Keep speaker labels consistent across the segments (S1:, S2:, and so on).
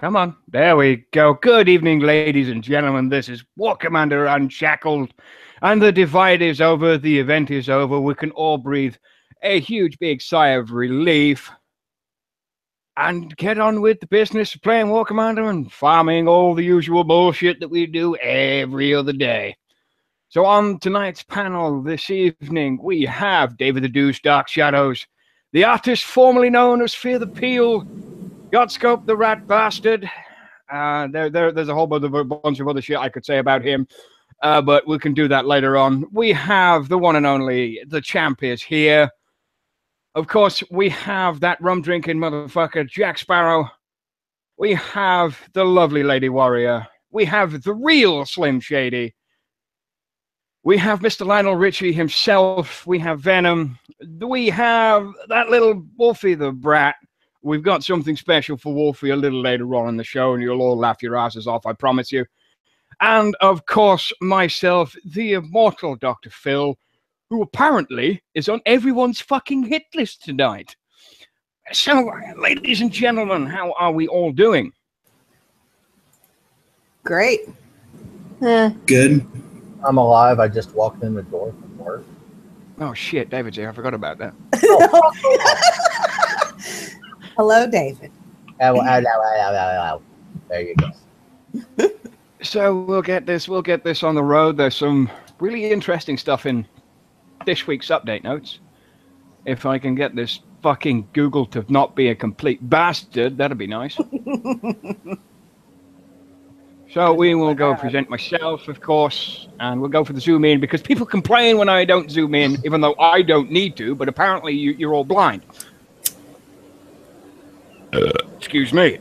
S1: Come on. There we go. Good evening, ladies and gentlemen. This is War Commander Unshackled. And the divide is over. The event is over. We can all breathe a huge, big sigh of relief. And get on with the business of playing War Commander and farming all the usual bullshit that we do every other day. So on tonight's panel this evening, we have David the Deuce Dark Shadows, the artist formerly known as Fear the Peel, Godscope the Rat Bastard. There's a whole bunch of other shit I could say about him, but we can do that later on. We have the one and only, the champ is here. Of course, we have that rum-drinking motherfucker, Jack Sparrow. We have the lovely Lady Warrior. We have the real Slim Shady. We have Mr. Lionel Richie himself. We have Venom. We have that little Wolfie the Brat. We've got something special for Wolfie a little later on in the show, and you'll all laugh your asses off, I promise you. And, of course, myself, the immortal Dr. Phil, who apparently is on everyone's fucking hit list tonight. So, ladies and gentlemen, how are we all doing?
S2: Great.
S3: Good.
S4: I'm alive. I just walked in the door from work.
S1: Oh, shit, David's here. I forgot about that.
S2: Hello, David.
S4: There you go.
S1: So we'll get this on the road. There's some really interesting stuff in this week's update notes. If I can get this fucking Google to not be a complete bastard, that'd be nice. So we will go present myself, of course, and we'll go for the zoom in because people complain when I don't zoom in, even though I don't need to, but apparently you're all blind. Excuse me.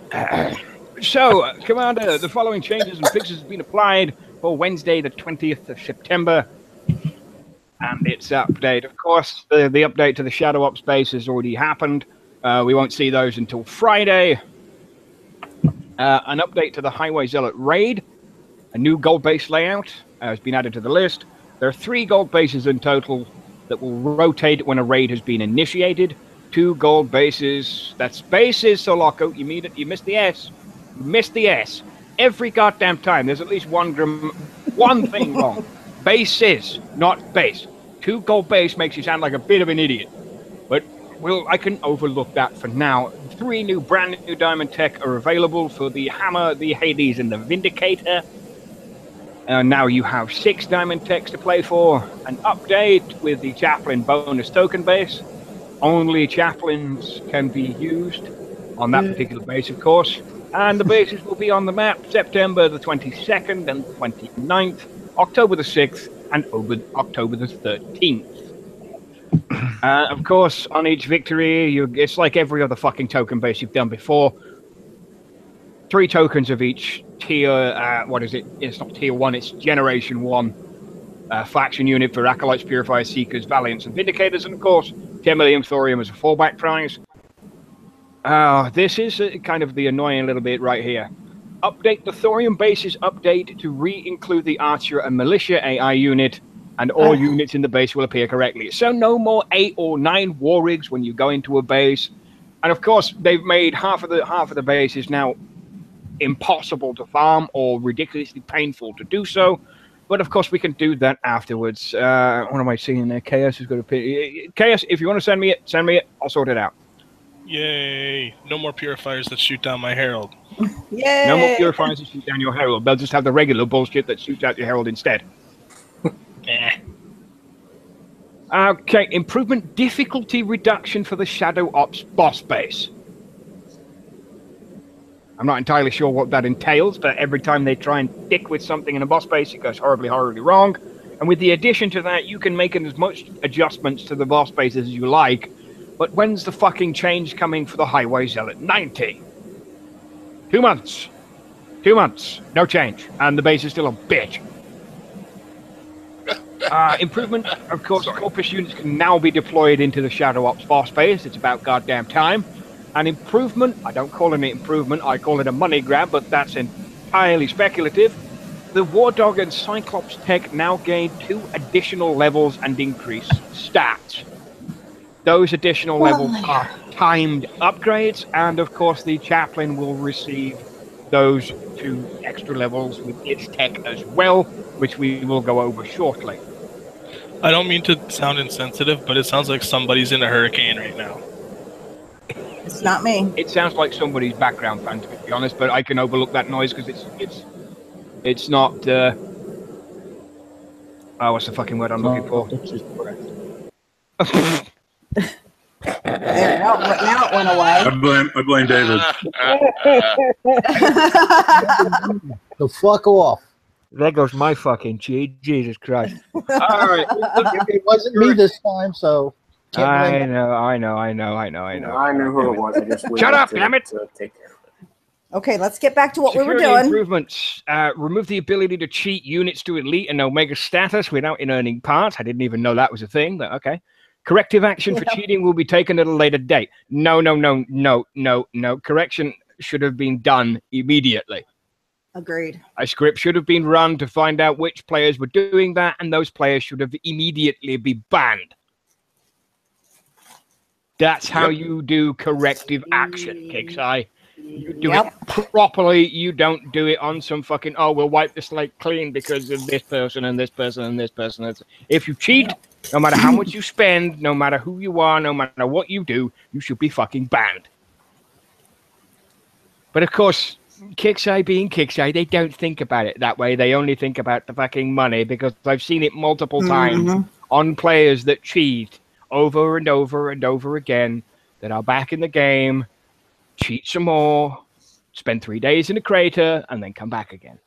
S1: So, Commander, the following changes and fixes have been applied for Wednesday, the 20th of September. And its update. Of course, the update to the Shadow Ops base has already happened. We won't see those until Friday. An update to the Highway Zealot raid. A new gold base layout has been added to the list. There are 3 gold bases in total that will rotate when a raid has been initiated. 2 gold bases. That's bases, Soloco. You mean it? You missed the S. You missed the S. Every goddamn time. There's at least one thing wrong. Bases, not base. 2 gold base makes you sound like a bit of an idiot. But I can overlook that for now. 3 new brand new diamond tech are available for the Hammer, the Hades, and the Vindicator. Now you have 6 diamond techs to play for. An update with the Chaplain bonus token base. Only chaplains can be used on that particular base, of course. And the bases will be on the map September the 22nd and 29th, October the 6th, and October the 13th. Of course, on each victory, it's like every other fucking token base you've done before. 3 tokens of each tier, what is it? It's not tier 1, it's generation 1. Faction unit for Acolytes, Purifiers, Seekers, Valiants, and Vindicators, and of course, 10 million thorium as a fallback prize. This is kind of the annoying little bit right here. Update the thorium bases update to re-include the Archer and Militia AI unit, and all units in the base will appear correctly. So no more 8 or 9 war rigs when you go into a base. And of course, they've made half of the bases now impossible to farm or ridiculously painful to do so. But of course, we can do that afterwards. What am I seeing there? Chaos is going to... Chaos, if you want to send me it. I'll sort it out.
S3: Yay. No more purifiers that shoot down my Herald.
S2: Yay!
S1: No more purifiers that shoot down your Herald. They'll just have the regular bullshit that shoots out your Herald instead. Okay, improvement difficulty reduction for the Shadow Ops boss base. I'm not entirely sure what that entails, but every time they try and dick with something in a boss base, it goes horribly, horribly wrong. And with the addition to that, you can make as much adjustments to the boss bases as you like. But when's the fucking change coming for the Highway Zealot 90? 2 months. 2 months. No change. And the base is still a bitch. Improvement, of course, Corpus units can now be deployed into the Shadow Ops boss base. It's about goddamn time. An improvement, I don't call it an improvement, I call it a money grab, but that's entirely speculative. The War Dog and Cyclops tech now gain 2 additional levels and increase stats. Those additional levels are timed upgrades, and of course the Chaplain will receive those 2 extra levels with its tech as well, which we will go over shortly.
S3: I don't mean to sound insensitive, but it sounds like somebody's in a hurricane right now.
S2: It's not me.
S1: It sounds like somebody's background fan, to be honest, but I can overlook that noise because it's not. What's the fucking word I'm looking for?
S2: There, now it went away.
S5: I blame David.
S4: So fuck off.
S1: There goes my fucking cheat. Jesus Christ. All right.
S4: It wasn't me this time, so.
S1: I know.
S6: I knew who it was. I just
S1: Shut up, damn it!
S6: to take care of it.
S2: Okay, let's get back to what we were
S1: Security
S2: doing.
S1: improvements. Remove the ability to cheat units to elite and omega status without earning parts. I didn't even know that was a thing, but okay. Corrective action for cheating will be taken at a later date. No. Correction should have been done immediately.
S2: Agreed.
S1: A script should have been run to find out which players were doing that, and those players should have immediately be banned. That's how you do corrective action, Kixeye. You do it properly. You don't do it on some fucking, we'll wipe the slate clean because of this person and this person and this person. If you cheat, no matter how much you spend, no matter who you are, no matter what you do, you should be fucking banned. But of course, Kixeye being Kixeye, they don't think about it that way. They only think about the fucking money, because I've seen it multiple times on players that cheat over and over and over again, that are back in the game, cheat some more, spend 3 days in a crater, and then come back again.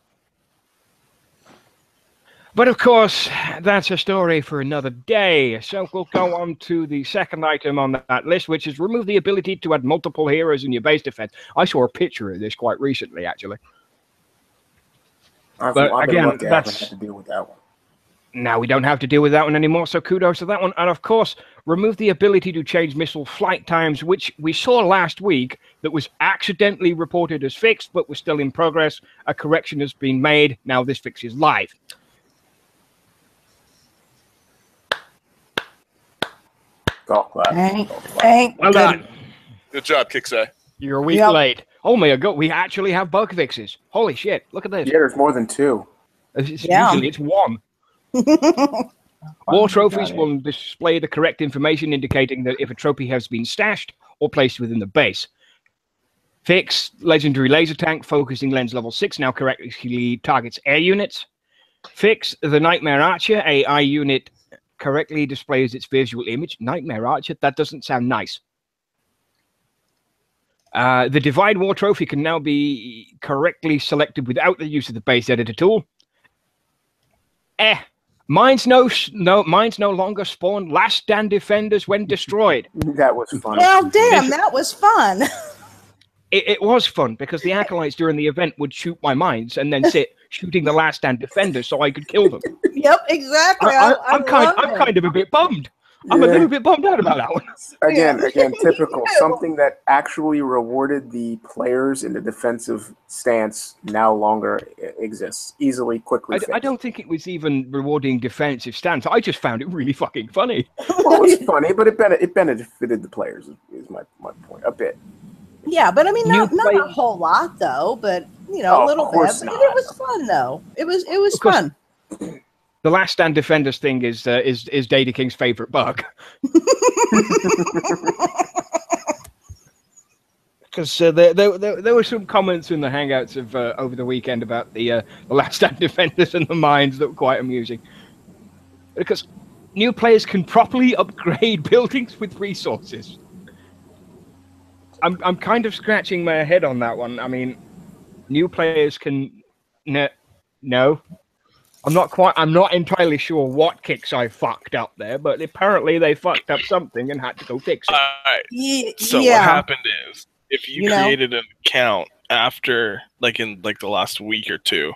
S1: But of course, that's a story for another day. So we'll go on to the second item on that list, which is remove the ability to add multiple heroes in your base defense. I saw a picture of this quite recently, actually.
S6: I've
S1: But
S6: been
S1: again,
S6: lucky I haven't had to deal with that one.
S1: Now we don't have to deal with that one anymore, so kudos to that one. And of course, remove the ability to change missile flight times, which we saw last week that was accidentally reported as fixed, but was still in progress. A correction has been made. Now this fix is live.
S6: Golf clap.
S2: Thank
S1: Well done.
S7: Good job, Kixeye.
S1: You're a week late. Oh my god, we actually have bug fixes. Holy shit, look at this.
S6: Yeah, there's more than 2.
S1: Usually it's 1. War trophies will display the correct information indicating that if a trophy has been stashed or placed within the base. Fix legendary laser tank focusing lens level 6 now correctly targets air units. Fix the Nightmare Archer AI unit correctly displays its visual image. Nightmare Archer? That doesn't sound nice. The Divide War Trophy can now be correctly selected without the use of the base editor tool. Mines no longer spawn last stand defenders when destroyed.
S6: That was fun.
S2: Well, damn, that was fun.
S1: It was fun because the acolytes during the event would shoot my mines and then sit shooting the last stand defenders so I could kill them.
S2: Yep, exactly.
S1: I'm kind of a bit bummed. I'm a little bit bummed out about that one.
S6: Again, typical. Something that actually rewarded the players in the defensive stance now longer exists. Easily, quickly.
S1: I don't think it was even rewarding defensive stance. I just found it really fucking funny.
S6: Well, it was funny, but it benefited the players. Is my point a bit.
S2: Yeah, but I mean, not a whole lot though. But you know, a little bit. But it was fun though. It was fun.
S1: The last stand defenders thing is Data King's favorite bug. Because there were some comments in the Hangouts of over the weekend about the last stand defenders and the mines that were quite amusing. Because new players can properly upgrade buildings with resources. I'm kind of scratching my head on that one. I mean, new players can no. I'm not entirely sure what Kixeye fucked up there, but apparently they fucked up something and had to go fix it.
S3: All right. So what happened is, if you created an account after, in the last week or 2,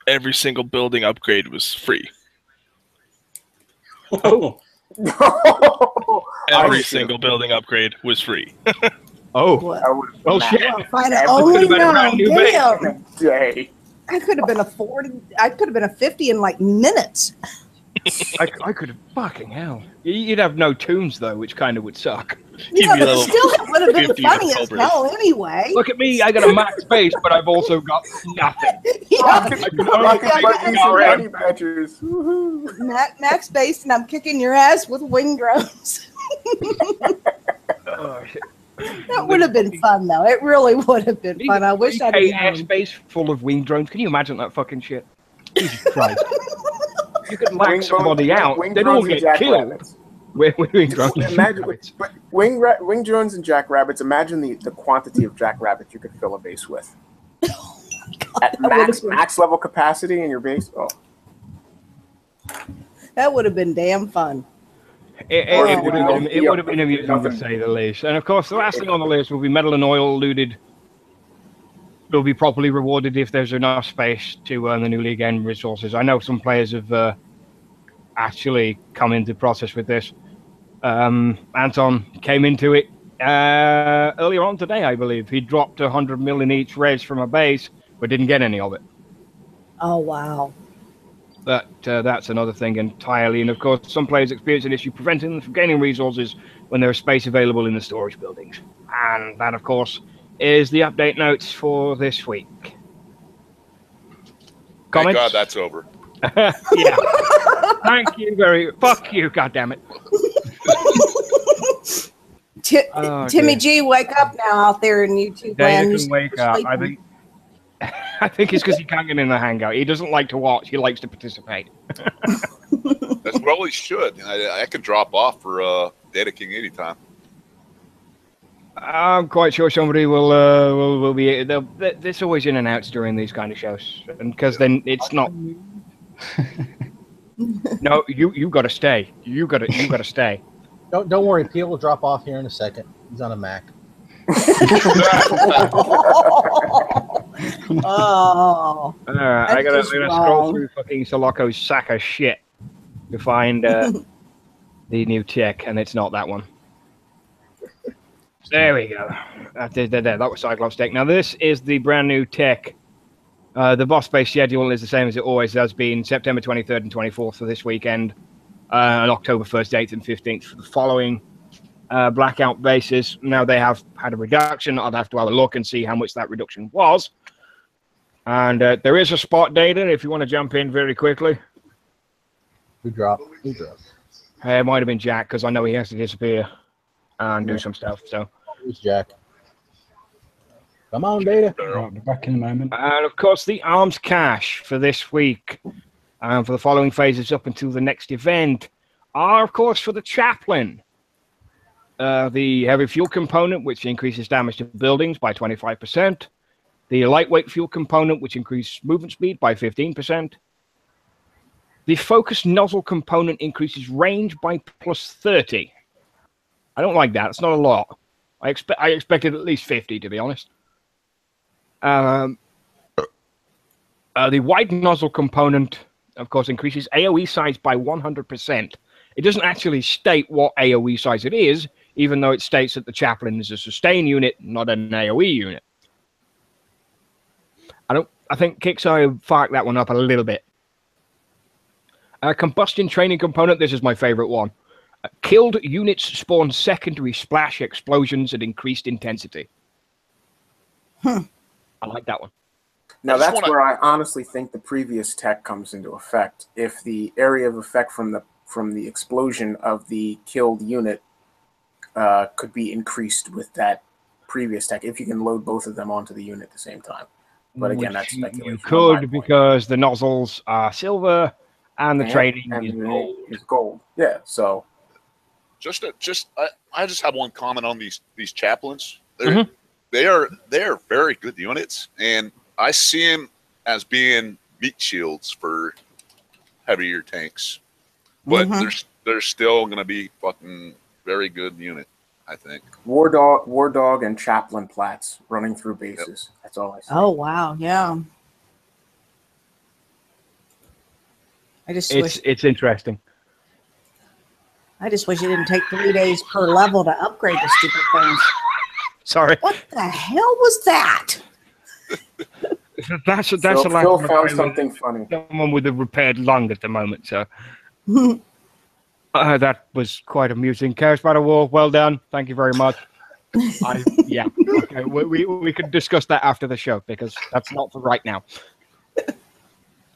S3: every single building upgrade was free.
S1: Oh.
S3: Every single building upgrade was free.
S1: Oh. Well, shit.
S2: Only now.
S6: Day.
S2: I could have been a 40. I could have been a 50 in minutes.
S1: I could have fucking hell. You'd have no tunes though, which kind of would suck.
S2: Yeah, but still, it would have been funny as hell anyway.
S1: Look at me, I got a max base, but I've also got nothing.
S2: Max base, and I'm kicking your ass with wing drones.
S1: Oh, shit.
S2: That would have been fun, though. It really would have been fun. I wish I'd
S1: had a airspace full of wing drones. Can you imagine that fucking shit? Jesus Christ. You could knock somebody out. They'd all get killed. Wing drones.
S6: Imagine wing drones and jackrabbits. Imagine the quantity of jackrabbits you could fill a base with. At max level capacity in your base. Oh,
S2: that would have been damn fun.
S1: It would have been amusing to say the least. And of course, the last thing on the list will be metal and oil looted. Will be properly rewarded if there's enough space to earn the new league end resources. I know some players have actually come into process with this. Anton came into it earlier on today, I believe. He dropped 100 million each res from a base, but didn't get any of it.
S2: Oh, wow.
S1: But that's another thing entirely. And of course, some players experience an issue preventing them from gaining resources when there is space available in the storage buildings. And that, of course, is the update notes for this week. Comments?
S5: Thank God that's over.
S1: Yeah. Thank you very... Fuck you, goddammit.
S2: Timmy G, wake up now out there in YouTube land.
S1: You can wake up. I think it's because he can't get in the hangout. He doesn't like to watch. He likes to participate.
S5: That's well he should. I could drop off for Data King anytime.
S1: I'm quite sure somebody will be. There's always in and outs during these kind of shows, and because then it's not. No, you got to stay. You got to stay.
S4: Don't worry. Peel will drop off here in a second. He's on a Mac.
S2: Oh.
S1: I gotta scroll through fucking Soloco's sack of shit to find the new tech, and it's not that one. There we go. That was Cyclops tech. Now this is the brand new tech. The boss base schedule is the same as it always has been: September 23rd and 24th for this weekend, and October 1st, 8th, and 15th for the following. Blackout bases. Now they have had a reduction. I'd have to have a look and see how much that reduction was. And there is a spot data if you want to jump in very quickly.
S4: Who dropped?
S1: It might have been Jack because I know he has to disappear and do some stuff. So
S4: who's Jack? Come on, Data.
S7: I'll be back in a moment.
S1: And of course, the arms cache for this week and for the following phases up until the next event are, of course, for the chaplain. The heavy fuel component, which increases damage to buildings by 25%. The lightweight fuel component, which increases movement speed by 15%. The focus nozzle component increases range by plus 30. I don't like that. It's not a lot. I expected at least 50, to be honest. The wide nozzle component, of course, increases AoE size by 100%. It doesn't actually state what AoE size it is, even though it states that the chaplain is a sustain unit, not an AoE unit. I think Kixo fucked that one up a little bit. Combustion training component, this is my favorite one. Killed units spawn secondary splash explosions at increased intensity. I like that one.
S6: Now that's where I honestly think the previous tech comes into effect. If the area of effect from the explosion of the killed unit could be increased with that previous tech, if you can load both of them onto the unit at the same time. But again, that's speculation.
S1: You could, because the nozzles are silver and the training is gold.
S6: Yeah, so
S5: I just have one comment on these chaplains. They are very good units, and I see them as being meat shields for heavier tanks. But they're still going to be fucking very good unit, I think.
S6: War Dog, and Chaplain Plats running through bases. Yep. That's all I see.
S2: Oh wow, yeah.
S1: It's interesting.
S2: I just wish it didn't take 3 days per level to upgrade the stupid things.
S1: Sorry.
S2: What the hell was that?
S1: That's
S6: Phil found something funny.
S1: Someone with a repaired lung at the moment, so. That was quite amusing. Chaos Battle War, well done. Thank you very much. Yeah, okay. We could discuss that after the show because that's not for right now.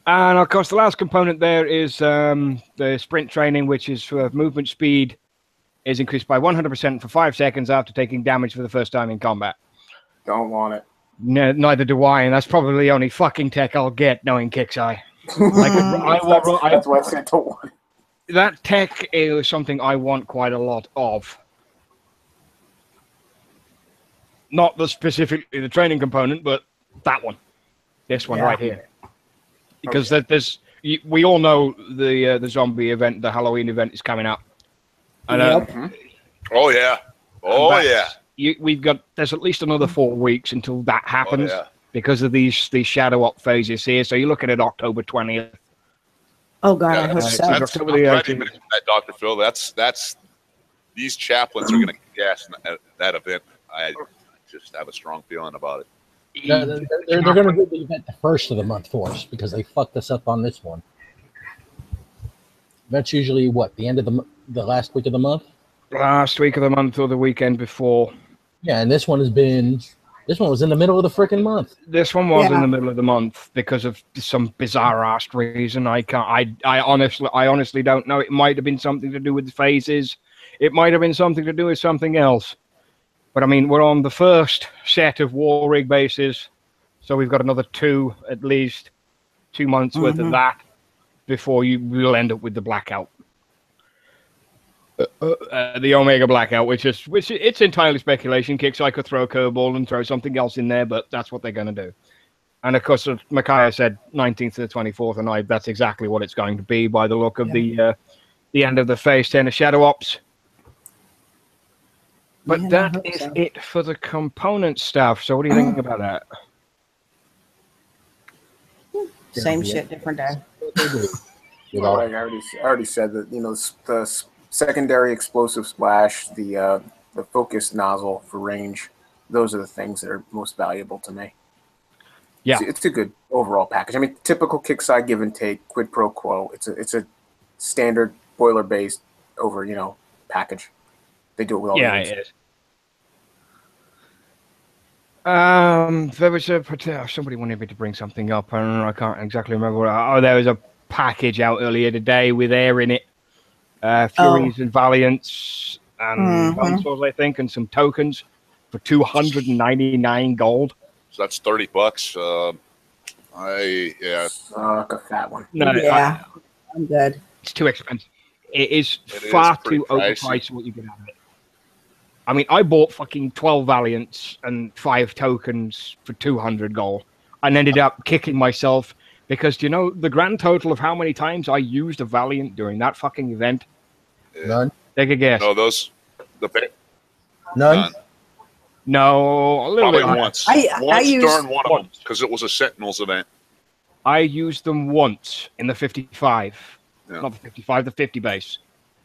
S1: And of course, the last component there is the sprint training, which is for movement speed is increased by 100% for 5 seconds after taking damage for the first time in combat.
S6: Don't want it.
S1: No, neither do I, and that's probably the only fucking tech I'll get, knowing Kixeye.
S6: That's why I said don't want it.
S1: That tech is something I want quite a lot of. Not specifically the training component, but that one. This one right here. Because we all know the zombie event, the Halloween event is coming up. And,
S5: Oh yeah. Oh yeah.
S1: There's at least another 4 weeks until that happens because of these shadow op phases here. So you're looking at October 20th.
S2: Oh God, I hope so.
S5: I'm glad you mentioned that, Dr. Phil. That's these chaplains are going to gas that event. I just have a strong feeling about it.
S4: They're going to do the event the first of the month for us because they fucked us up on this one. That's usually what, the end of the last week of the month?
S1: Last week of the month or the weekend before.
S4: Yeah, and this one was in the middle of the freaking month.
S1: This one was in the middle of the month because of some bizarre ass reason. I honestly don't know. It might have been something to do with the phases. It might have been something to do with something else. But I mean, we're on the first set of war rig bases, so we've got another at least 2 months worth of that before we'll end up with the blackout. The Omega blackout, which it's entirely speculation. Kixeye could throw a curveball and throw something else in there, but that's what they're going to do. And of course, Micaiah said 19th to the 24th, and that's exactly what it's going to be by the look of the end of the phase 10 of Shadow Ops. But that is it for the component stuff. So what do you think about that?
S2: Same shit, different day.
S6: Well, I already said that, the secondary explosive splash, the focused nozzle for range, those are the things that are most valuable to me. Yeah, it's a good overall package. I mean, typical Kixeye give and take, quid pro quo. It's a standard boiler based package. They do it with all the
S1: it is. There was somebody wanted me to bring something up. I can't exactly remember. There was a package out earlier today with air in it. Furies and Valiants and Bone I think, and some tokens for 299 gold.
S5: So that's $30.
S6: Suck a fat one.
S2: No, I'm good.
S1: It's too expensive. It is far too overpriced what you get out of it. I mean, I bought fucking 12 Valiants and 5 tokens for 200 gold and ended up kicking myself because, do you know the grand total of how many times I used a Valiant during that fucking event?
S4: None.
S1: Take a guess.
S5: No,
S4: None.
S1: No, a little
S5: Probably
S1: bit.
S5: Once.
S2: I used
S5: during one of them because it was a Sentinels event.
S1: I used them once in the 55. Yeah. Not the 55, the 50 base.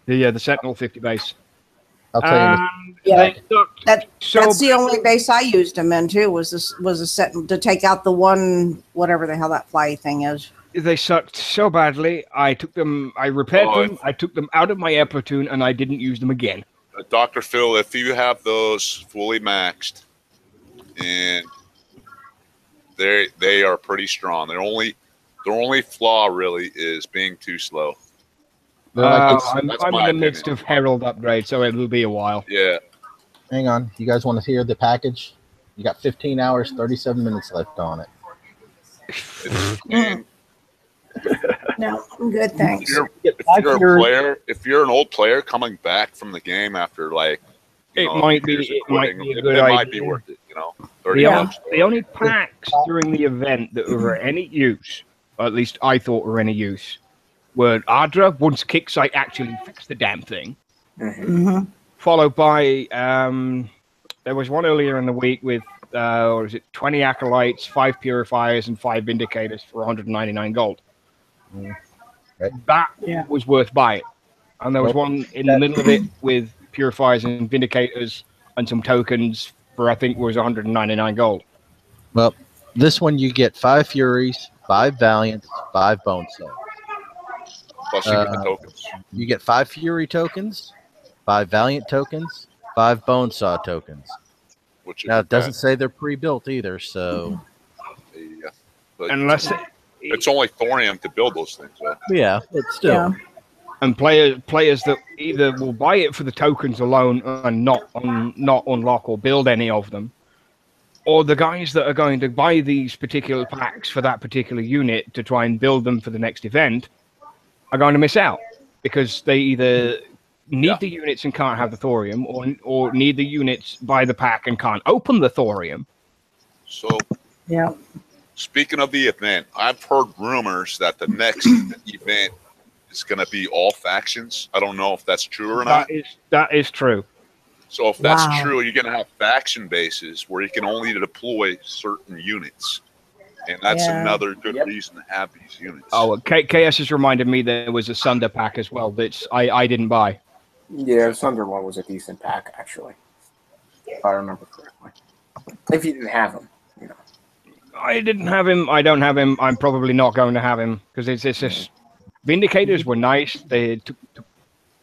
S1: The Sentinel 50 base.
S4: I'll tell you.
S2: That's the only base I used them in too. Was a set to take out the one whatever the hell that fly thing is.
S1: They sucked so badly. I repaired them. I took them out of my air platoon, and I didn't use them again.
S5: Dr. Phil, if you have those fully maxed, and they are pretty strong. Their only flaw really is being too slow.
S1: I'm in the midst of Herald upgrade, so it'll be a while.
S5: Yeah.
S4: Hang on. You guys want to hear the package? You got 15 hours, 37 minutes left on it.
S2: No, I'm good, thanks.
S5: If you're an old player coming back from the game after
S1: it might be
S5: worth it.
S1: The only packs during the event that were any use, or at least I thought were any use, were Adra once Kixeye actually fixed the damn thing, followed by there was one earlier in the week with 20 acolytes, 5 purifiers, and 5 vindicators for 199 gold. That was worth buying. And there was one in the middle of it with purifiers and vindicators and some tokens for I think was 199 gold.
S4: Well, this one you get 5 Furies, 5 Valiants, 5 Bone Cells.
S5: Plus, you get the tokens.
S4: You get 5 Fury tokens, 5 Valiant tokens, 5 Bonesaw tokens. Now, it doesn't say they're pre-built either, so...
S5: Yeah. But
S1: Unless...
S5: It's only thorium to build those things, though.
S4: Yeah, it's still...
S2: Yeah.
S1: And players that either will buy it for the tokens alone and not unlock or build any of them, or the guys that are going to buy these particular packs for that particular unit to try and build them for the next event are going to miss out because they either need the units and can't have the thorium, or need the units, buy the pack and can't open the thorium.
S5: So,
S2: yeah.
S5: Speaking of the event, I've heard rumors that the next event is going to be all factions. I don't know if that's true or not.
S1: That is true.
S5: So if that's true, you're going to have faction bases where you can only deploy certain units. And that's another good reason to have these units.
S1: Oh, KS has reminded me there was a Sunder pack as well that I didn't buy.
S6: Yeah, the Sunder one was a decent pack, actually. If I remember correctly. If you didn't have him, you know.
S1: I didn't have him. I don't have him. I'm probably not going to have him because it's just... Vindicators were nice. Data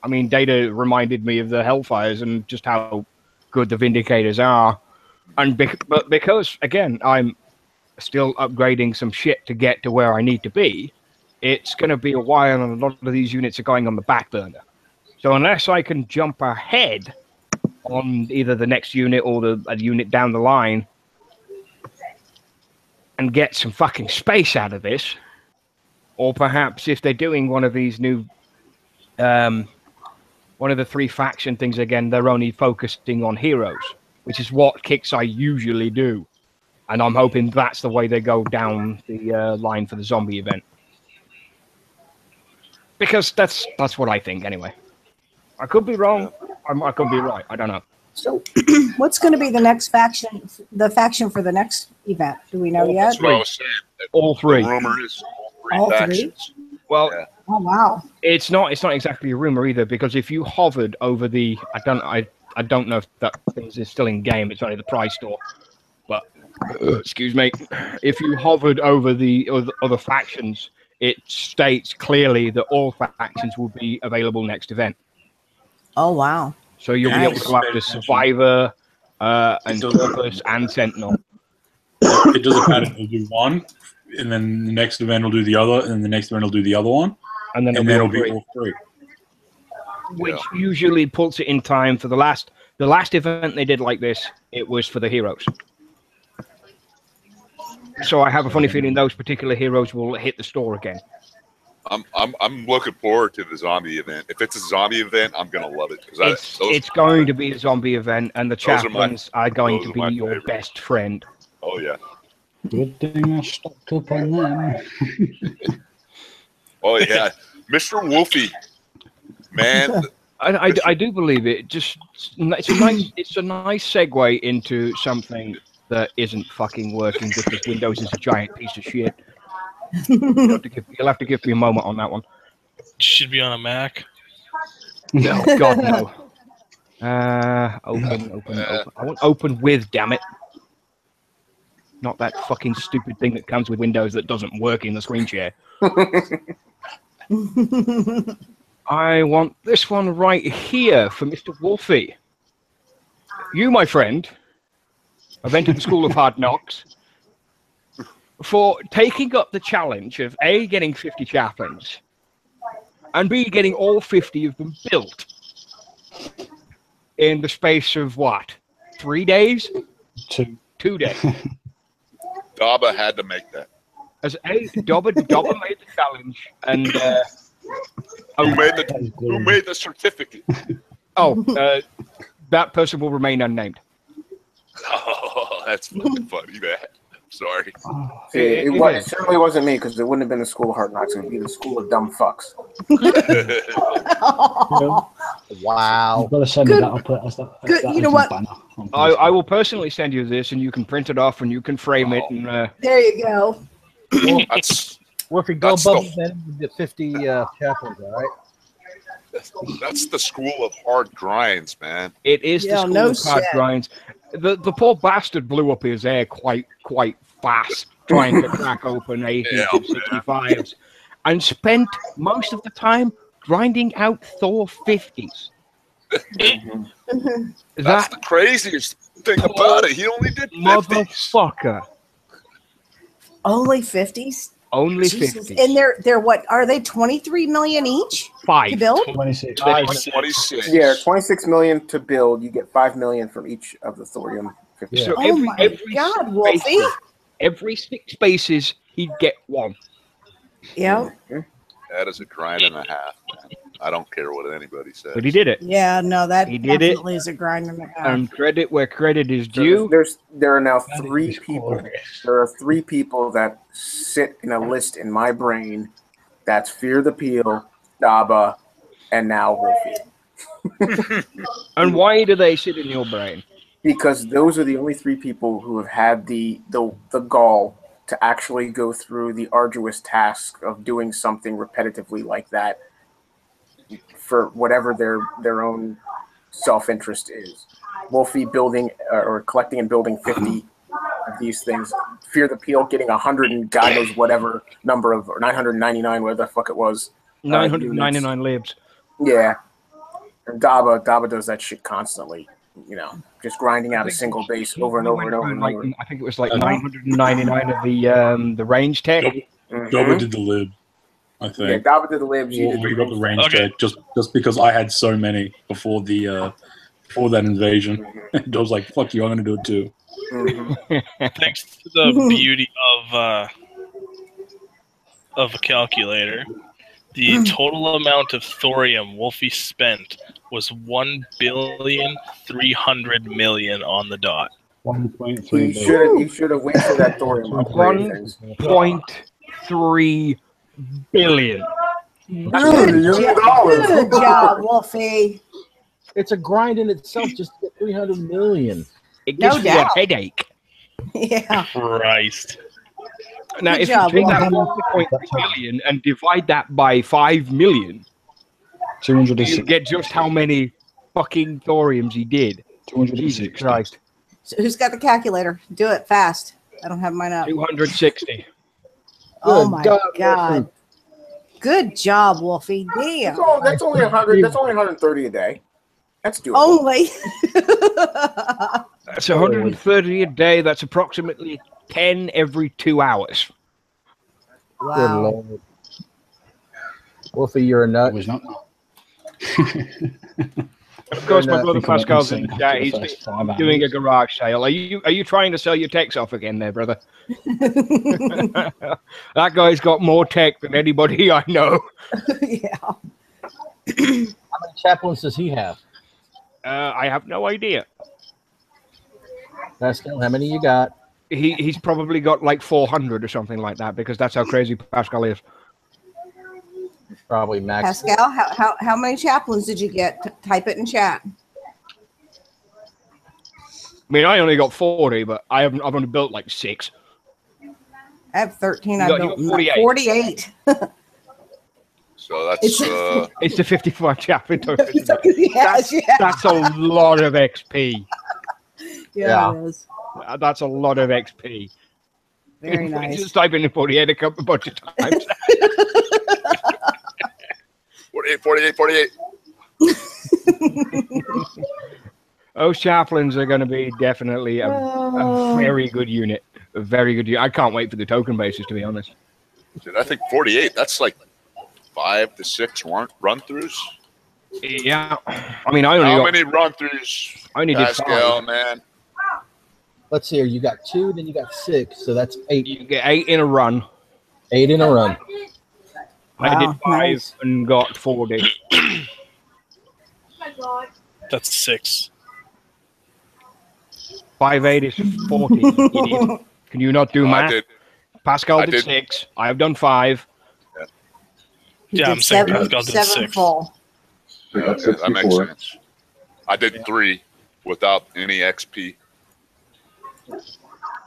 S1: reminded me of the Hellfires and just how good the Vindicators are. But because, again, I'm still upgrading some shit to get to where I need to be, it's going to be a while and a lot of these units are going on the back burner. So unless I can jump ahead on either the next unit or a unit down the line and get some fucking space out of this, or perhaps if they're doing one of these new, one of the 3 faction things again, they're only focusing on heroes, which is what kicks I usually do. And I'm hoping that's the way they go down the line for the zombie event. Because that's what I think anyway. I could be wrong. I could be right. I don't know.
S2: So what's going to be the next faction, the faction for the next event? Do we know yet?
S5: That's what I was saying.
S1: All 3.
S5: The rumor is
S2: All 3
S5: factions.
S1: Well,
S2: oh wow.
S1: It's not exactly a rumor either, because if you hovered over the I don't know if that thing is still in game, it's only the prize store. But excuse me. If you hovered over the other factions, it states clearly that all factions will be available next event.
S2: Oh wow.
S1: So you'll be able to go after Survivor and Purpose and Sentinel.
S7: It doesn't matter. We'll do one, and then the next event will do the other, and then the next event will do the other one,
S1: and then it'll be all 3. Which usually puts it in time for the last event they did like this. It was for the heroes. So I have a funny feeling those particular heroes will hit the store again.
S5: I'm looking forward to the zombie event. If it's a zombie event, I'm gonna love it because
S1: it's going to be a zombie event, and the chaplains are going to be your best friend.
S5: Oh yeah.
S8: Good thing I stocked up on them.
S5: Oh yeah, Mr. Wolfie, man.
S1: I do believe it. It's a nice segue into something that isn't fucking working because Windows is a giant piece of shit. You'll have to give me a moment on that one.
S3: Should be on a Mac.
S1: No, God no. Open. I want open with, damn it. Not that fucking stupid thing that comes with Windows that doesn't work in the screen share. I want this one right here for Mr. Wolfie. You, my friend, have entered the School of Hard Knocks for taking up the challenge of A, getting 50 chaplains, and B, getting all 50 of them built in the space of what? 3 days? 2 days.
S5: Daba had to make that.
S1: As A, Daba made the challenge, and
S5: who made the certificate?
S1: That person will remain unnamed.
S5: Oh, that's fucking funny, man. Sorry.
S6: It certainly wasn't me because it wouldn't have been the School of Hard Knocks. It would be the School of Dumb Fucks.
S4: Wow.
S8: I've got to send me that. I'll put that
S2: you know what?
S1: I will personally send you this, and you can print it off, and you can frame it. And
S2: there you go.
S4: Well, if you go above then you get 50 chaplains, all right?
S5: That's the School of Hard Grinds, man.
S1: It is the School of Hard Grinds. The poor bastard blew up his air quite fast trying to crack open 80s and 65s. and spent most of the time grinding out Thor 50s.
S5: That's the craziest thing about it. He only did 50s.
S1: Motherfucker.
S2: Only 50s?
S1: Only
S2: Jesus.
S1: 50s.
S2: And they're what? Are they 23 million each to build?
S8: 26.
S5: 26.
S6: Yeah, 26 million to build. You get 5 million from each of the thorium 50.
S4: Yeah.
S1: So
S2: Oh my God, Wolfie.
S1: Every 6 spaces, he'd get 1.
S2: Yeah.
S5: That is a grind and a half, man. I don't care what anybody says.
S1: But he did it.
S2: Yeah, no, that
S1: He did it.
S2: definitely is a grind and a half.
S1: And credit where credit is due.
S6: There are now
S8: That
S6: 3
S8: is
S6: people.
S8: glorious.
S6: There are 3 people that sit in a list in my brain. That's Fear the Peel, Daba, and now Wolfie.
S1: And why do they sit in your brain?
S6: Because those are the only 3 people who have had the gall to actually go through the arduous task of doing something repetitively like that for whatever their own self-interest is. Wolfie building or collecting and building 50 of these things. Fear the Peel getting 100 and God knows whatever number of, or 999, whatever the fuck it was.
S1: 999 libs.
S6: Yeah. And Daba does that shit constantly. You know, just grinding out a single base over and over and over and over.
S1: I think it was like 999 of the range tech.
S7: Daba did the lib, I think.
S6: Yeah, Daba did the libs.
S7: We got the range tech just because I had so many before that invasion. And I was like, "Fuck you, I'm gonna do it too."
S3: Thanks to the beauty of a calculator, the total amount of thorium Wolfie spent was 1,300,000,000 on the dot.
S8: 1.3
S6: He should have went for that thorium upgrade things.
S1: 1.3 billion.
S2: Good job, Wolfie.
S4: It's a grind in itself just to get 300 million.
S1: It gives
S2: No
S1: me a
S2: doubt.
S1: headache.
S2: Yeah.
S3: Christ.
S1: Now,
S2: Good
S1: if
S2: job,
S1: you take that
S2: Wolfie.
S1: 1.3 billion and divide that by 5 million,
S8: 260.
S1: you get just how many fucking thoriums he did.
S8: 260.
S1: Jesus Christ.
S2: So who's got the calculator? Do it fast. I don't have mine up.
S1: 260.
S2: Oh
S4: Good
S2: my
S4: God,
S2: God.
S4: Wolfie.
S2: Good job, Wolfie. Damn.
S6: That's only 100. That's only 130 a day. That's doable.
S2: Only.
S1: That's 130 a day. That's approximately 10 every 2 hours.
S4: Good
S2: Wow.
S4: Lord. Wolfie, you're a
S8: It
S4: nut.
S8: was not.
S1: Of course, my brother
S8: Think about
S1: Pascal's in
S8: insane
S1: chat.
S8: after
S1: He's
S8: the first 5
S1: doing a
S8: hours.
S1: garage sale. Are you trying to sell your techs off again there, brother? That guy's got more tech than anybody I know.
S2: Yeah.
S4: How many chaplains does he have?
S1: I have no idea.
S4: Pascal, how many you got?
S1: He's probably got like 400 or something like that because that's how crazy Pascal is.
S4: Probably max.
S2: Pascal, how many chaplains did you get? Type it in chat.
S1: I mean, I only got 40, but I've only built like 6.
S2: I have 13.
S1: You
S2: I
S1: got-
S2: built
S1: you got 48.
S2: 48.
S5: So that's
S1: It's the 55 chaplain token.
S2: Yes, yeah.
S1: That's a lot of XP.
S2: Yeah, it is.
S1: That's a lot of XP.
S2: Very nice.
S1: Just type in the 48 a bunch of times.
S5: 48, 48.
S1: Those chaplains are going to be definitely a very good unit. A very good unit. I can't wait for the token bases, to be honest.
S5: Dude, I think 48. That's like 5 to 6 run-throughs.
S1: Yeah. I mean, I only
S5: How
S1: got,
S5: many run-throughs?
S1: I only did
S5: Pascal,
S1: 5.
S5: man.
S4: Let's see here. You got 2, then you got 6. So that's 8.
S1: You get 8 in a run.
S4: 8 in a run.
S1: I did
S2: Wow,
S1: 5
S2: nice.
S1: and got 40.
S3: That's 6.
S1: 5 8 is 40. Idiot. Can you not do
S5: I
S1: math?
S5: did.
S1: Pascal
S5: I
S1: did
S5: did.
S1: 6. I have done 5.
S2: He
S3: Yeah,
S2: did
S3: I'm saying
S2: 7,
S3: Pascal did
S2: 7
S3: 6.
S2: full.
S5: Yeah, that makes sense. I did 3 without any XP.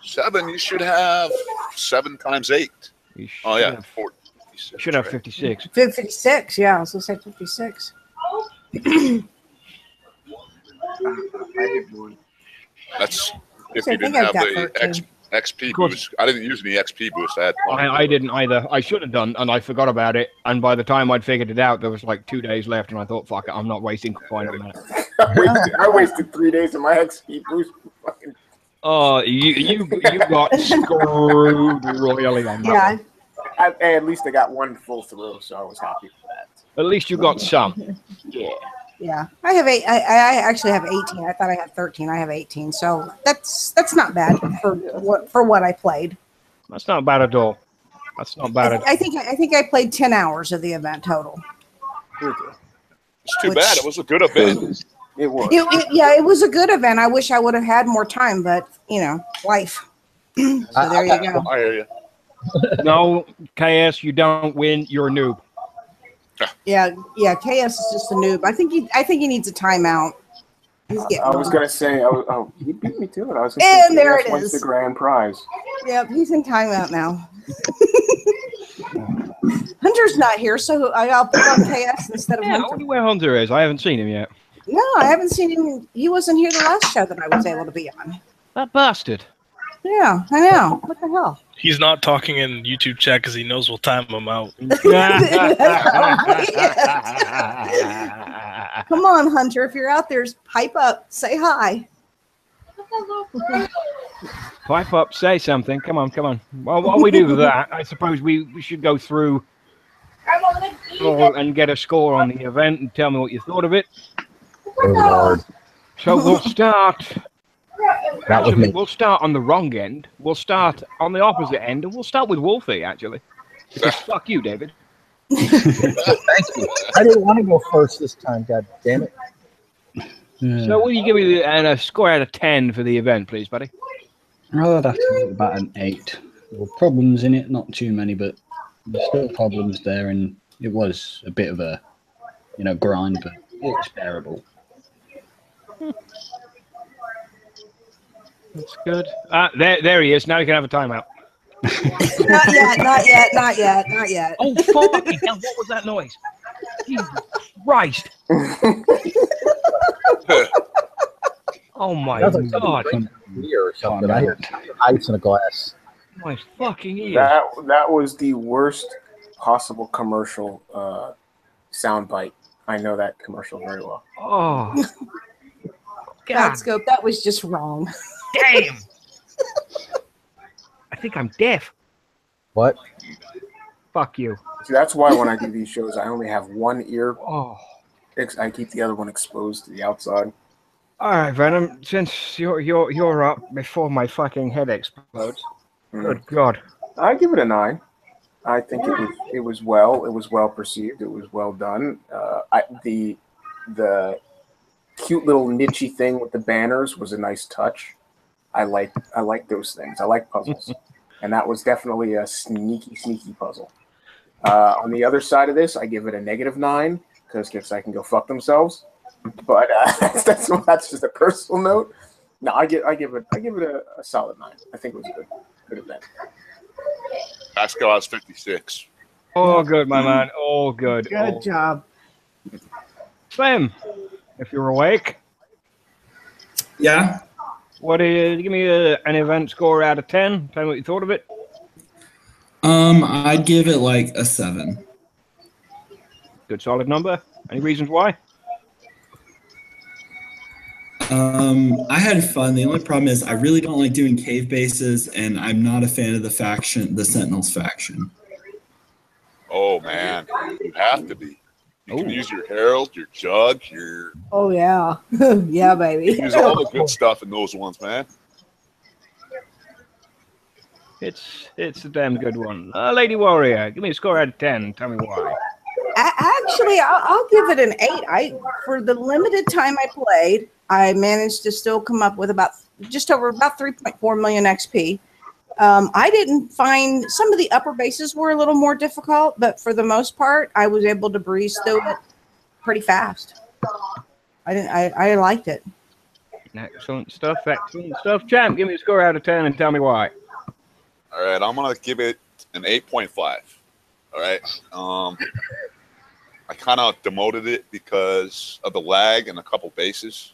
S5: 7, you should have 7 times 8.
S1: You
S5: Oh, yeah.
S1: have-
S5: 46,
S1: should have
S5: right?
S1: 56.
S2: 56, yeah. I was going to say 56.
S6: I did one.
S5: That's if
S2: So
S5: you
S2: I think
S5: didn't
S2: I've
S5: have
S2: got
S5: the
S2: 13.
S5: XP boost. I didn't use any XP boost.
S1: I didn't either. I should have done, and I forgot about it. And by the time I'd figured it out, there was like 2 days left, and I thought, "Fuck it, I'm not wasting coin on that."
S6: I wasted 3 days of my XP boost.
S1: Oh, you got screwed royally on that.
S6: Yeah. At least I got one full through, so I was happy for that.
S1: At least you got some. Yeah.
S2: Yeah, I have eight. I actually have 18. I thought I had 13. I have 18. So that's not bad for what I played.
S1: That's not bad at all. That's not bad at all.
S2: I think I played 10 hours of the event total.
S5: It's too bad. It was a good event.
S6: It was.
S2: It was a good event. I wish I would have had more time, but life. So there you go.
S5: I hear you.
S1: No, KS, you don't win. You're a noob.
S2: Yeah. KS is just a noob. I think he needs a timeout.
S6: I was gonna say, he beat me to it. I was gonna
S2: and
S6: say,
S2: there it
S6: wins
S2: is.
S6: The grand prize.
S2: Yep, he's in timeout now. Hunter's not here, so I'll put on KS instead of Hunter.
S1: I wonder where Hunter is. I haven't seen him yet.
S2: No, I haven't seen him. He wasn't here the last show that I was able to be on.
S1: That bastard.
S2: Yeah, I know. What the hell?
S3: He's not talking in YouTube chat because he knows we'll time him out.
S2: Come on, Hunter. If you're out there, pipe up. Say hi.
S1: Pipe up. Say something. Come on. Well, while we do that, I suppose we should go through and get a score on the event and tell me what you thought of it. So we'll start. Actually, we'll start on the wrong end. We'll start on the opposite end, and we'll start with Wolfie, actually. Because fuck you, David.
S4: Thank you. I didn't want to go first this time, god damn it.
S1: So will you give me a score out of 10 for the event, please, buddy?
S8: I'd have to give it about an 8. There were problems in it, not too many, but there's still problems there, and it was a bit of a grind, but it's bearable.
S1: That's good. There he is. Now you can have a timeout.
S2: Not yet.
S1: Oh, fucking hell. What was that noise? Jesus Christ. Oh, my God.
S4: Beer or something. I hear ice in a glass.
S1: My fucking ears.
S6: That was the worst possible commercial soundbite. I know that commercial very well.
S1: Oh. God.
S2: Scope, that was just wrong.
S1: Damn. I think I'm deaf.
S4: What?
S1: Fuck you.
S6: See, that's why when I do these shows, I only have one ear.
S1: Oh.
S6: I keep the other one exposed to the outside.
S1: All right, Venom. Since you're up before my fucking head explodes. Good God.
S6: I give it a 9. I think it was well perceived. It was well done. The cute little niche-y thing with the banners was a nice touch. I like those things. I like puzzles, and that was definitely a sneaky puzzle. On the other side of this, I give it a -9 because kids I can go fuck themselves. But that's just a personal note. No, I give it a solid 9. I think it was a good event.
S5: Pascal has 56.
S1: Oh, good, my man. Oh, good.
S2: Good job.
S1: Slim, if you're awake.
S9: Yeah.
S1: What do you give me an event score out of 10? Tell me what you thought of it.
S9: I'd give it like a 7.
S1: Good solid number. Any reasons why?
S9: I had fun. The only problem is I really don't like doing cave bases, and I'm not a fan of the Sentinels faction.
S5: Oh man, you have to be. You can use your Herald, your Jug, your.
S2: Oh yeah, yeah, baby.
S5: You use all the good stuff in those ones, man.
S1: It's a damn good one. Lady Warrior, give me a score out of 10. Tell me why.
S2: Actually, I'll give it an 8. For the limited time I played, I managed to still come up with just over 3.4 million XP. I didn't find some of the upper bases were a little more difficult, but for the most part, I was able to breeze through it pretty fast. I liked it.
S1: Excellent stuff. Champ, give me a score out of 10 and tell me why.
S5: All right, I'm gonna give it an 8.5. All right. I kind of demoted it because of the lag and a couple bases,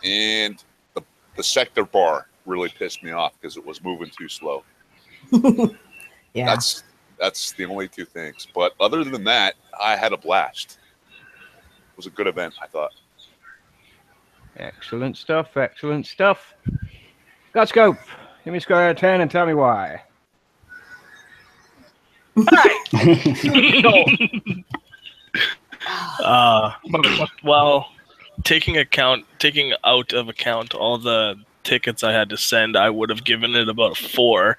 S5: and the sector bar really pissed me off because it was moving too slow.
S2: Yeah.
S5: That's the only two things. But other than that, I had a blast. It was a good event, I thought.
S1: Excellent stuff. Excellent stuff. Gutscope, give me a score out of 10 and tell me why.
S3: Well, taking out of account all the tickets I had to send, I would have given it about a 4.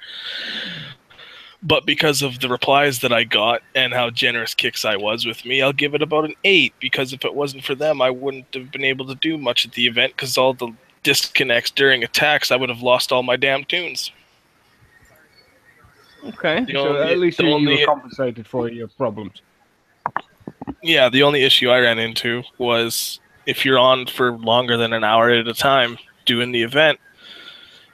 S3: But because of the replies that I got and how generous Kixeye was with me, I'll give it about an 8, because if it wasn't for them, I wouldn't have been able to do much at the event, because all the disconnects during attacks, I would have lost all my damn tunes.
S1: Okay, so at least you were compensated for your problems.
S3: Yeah, the only issue I ran into was if you're on for longer than an hour at a time doing the event,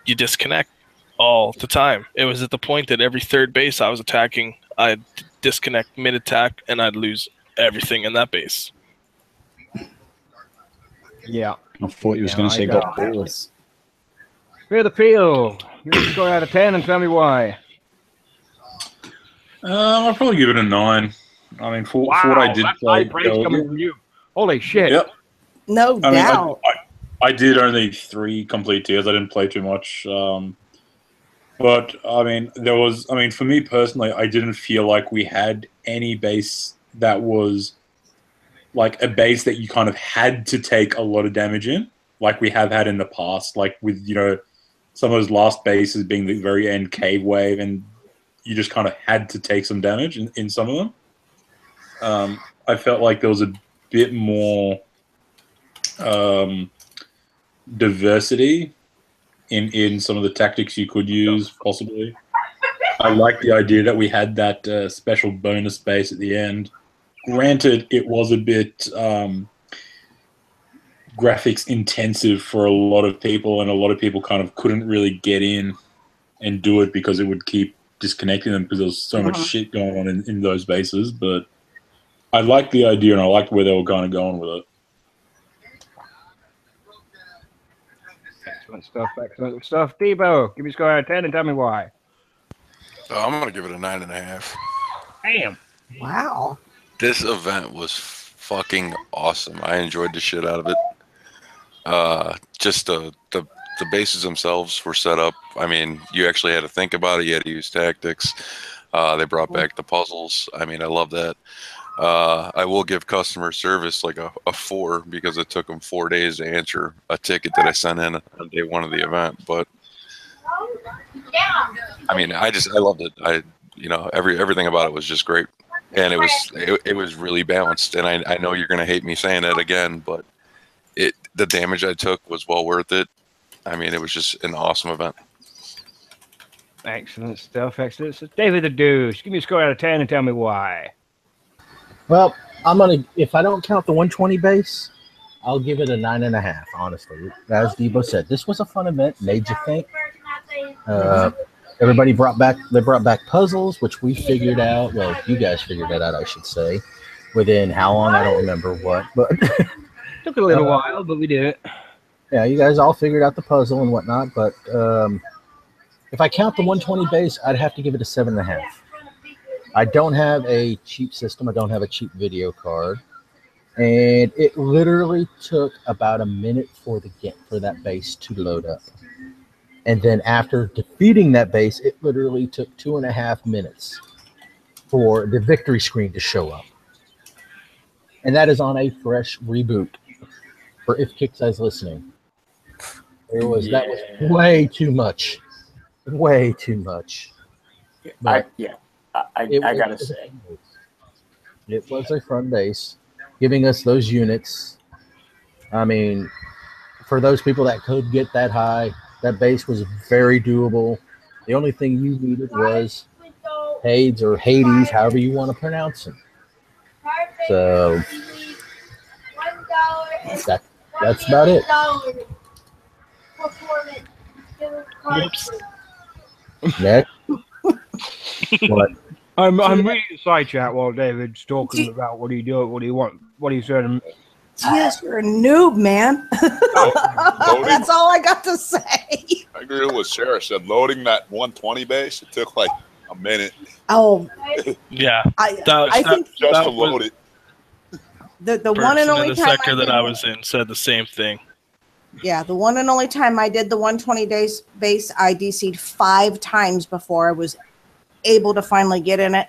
S3: you disconnect all the time. It was at the point that every third base I was attacking, I'd disconnect mid-attack, and I'd lose everything in that base.
S1: Yeah.
S8: I thought you was going to say got balls.
S1: Fear the Peel, give me a score out of 10 and tell me why.
S7: I'll probably give it a 9. I mean, for what I did
S1: that's
S7: play,
S1: high praise coming from you. Holy shit!
S7: Yep.
S2: No doubt.
S7: I did only 3 complete tiers. I didn't play too much. But I mean, for me personally, I didn't feel like we had any base that was like a base that you kind of had to take a lot of damage in, like we have had in the past, like with, some of those last bases being the very end cave wave, and you just kind of had to take some damage in some of them. I felt like there was a bit more diversity in some of the tactics you could use, possibly. I like the idea that we had that special bonus base at the end. Granted, it was a bit graphics intensive for a lot of people, and a lot of people kind of couldn't really get in and do it because it would keep disconnecting them because there was so much shit going on in those bases. But I liked the idea, and I liked where they were kind of going with it.
S1: Excellent stuff, excellent stuff. Debo, give me a score out of 10 and tell me why.
S10: I'm going to give it a 9.5.
S1: Damn.
S2: Wow.
S10: This event was fucking awesome. I enjoyed the shit out of it. Just the bases themselves were set up. I mean, you actually had to think about it. You had to use tactics. They brought back the puzzles. I mean, I love that. I will give customer service like a 4 because it took them 4 days to answer a ticket that I sent in on day 1 of the event. But I mean, I loved it. Everything about it was just great, and it was really balanced. And I know you're gonna hate me saying that again, but the damage I took was well worth it. I mean, it was just an awesome event.
S1: Excellent stuff, excellent. So David the Douche, give me a score out of 10 and tell me why.
S4: Well, if I don't count the 120 base, I'll give it a 9.5, honestly. As Debo said, this was a fun event, made you think. Everybody brought back puzzles, which we figured out. Well, you guys figured that out, I should say. Within how long, I don't remember what. But
S1: took a little while, but we did it.
S4: Yeah, you guys all figured out the puzzle and whatnot. But if I count the 120 base, I'd have to give it a 7.5. I don't have a cheap system. I don't have a cheap video card. And it literally took about a minute for that base to load up. And then after defeating that base, it literally took 2.5 minutes for the victory screen to show up. And that is on a fresh reboot. For if Kixeye's listening. That was way too much. Way too much.
S6: I gotta say,
S4: it was a fun base, giving us those units. I mean, for those people that could get that high, that base was very doable. The only thing you needed was Hades or Hades, however you want to pronounce it. So that's about it. Next. What?
S1: I'm reading the side chat while David's talking about what he do, what he want, what he said.
S2: Yes, you're a noob, man. That's all I got to say.
S5: I agree with what Sarah said. Loading that 120 base, it took like a minute.
S2: Oh,
S3: Yeah,
S2: I think
S5: just to load it.
S2: the one and only
S3: in the
S2: time
S3: sector that I was in said the same thing.
S2: Yeah, the one and only time I did the 120 days base, I DC'd 5 times before I was able to finally get in it.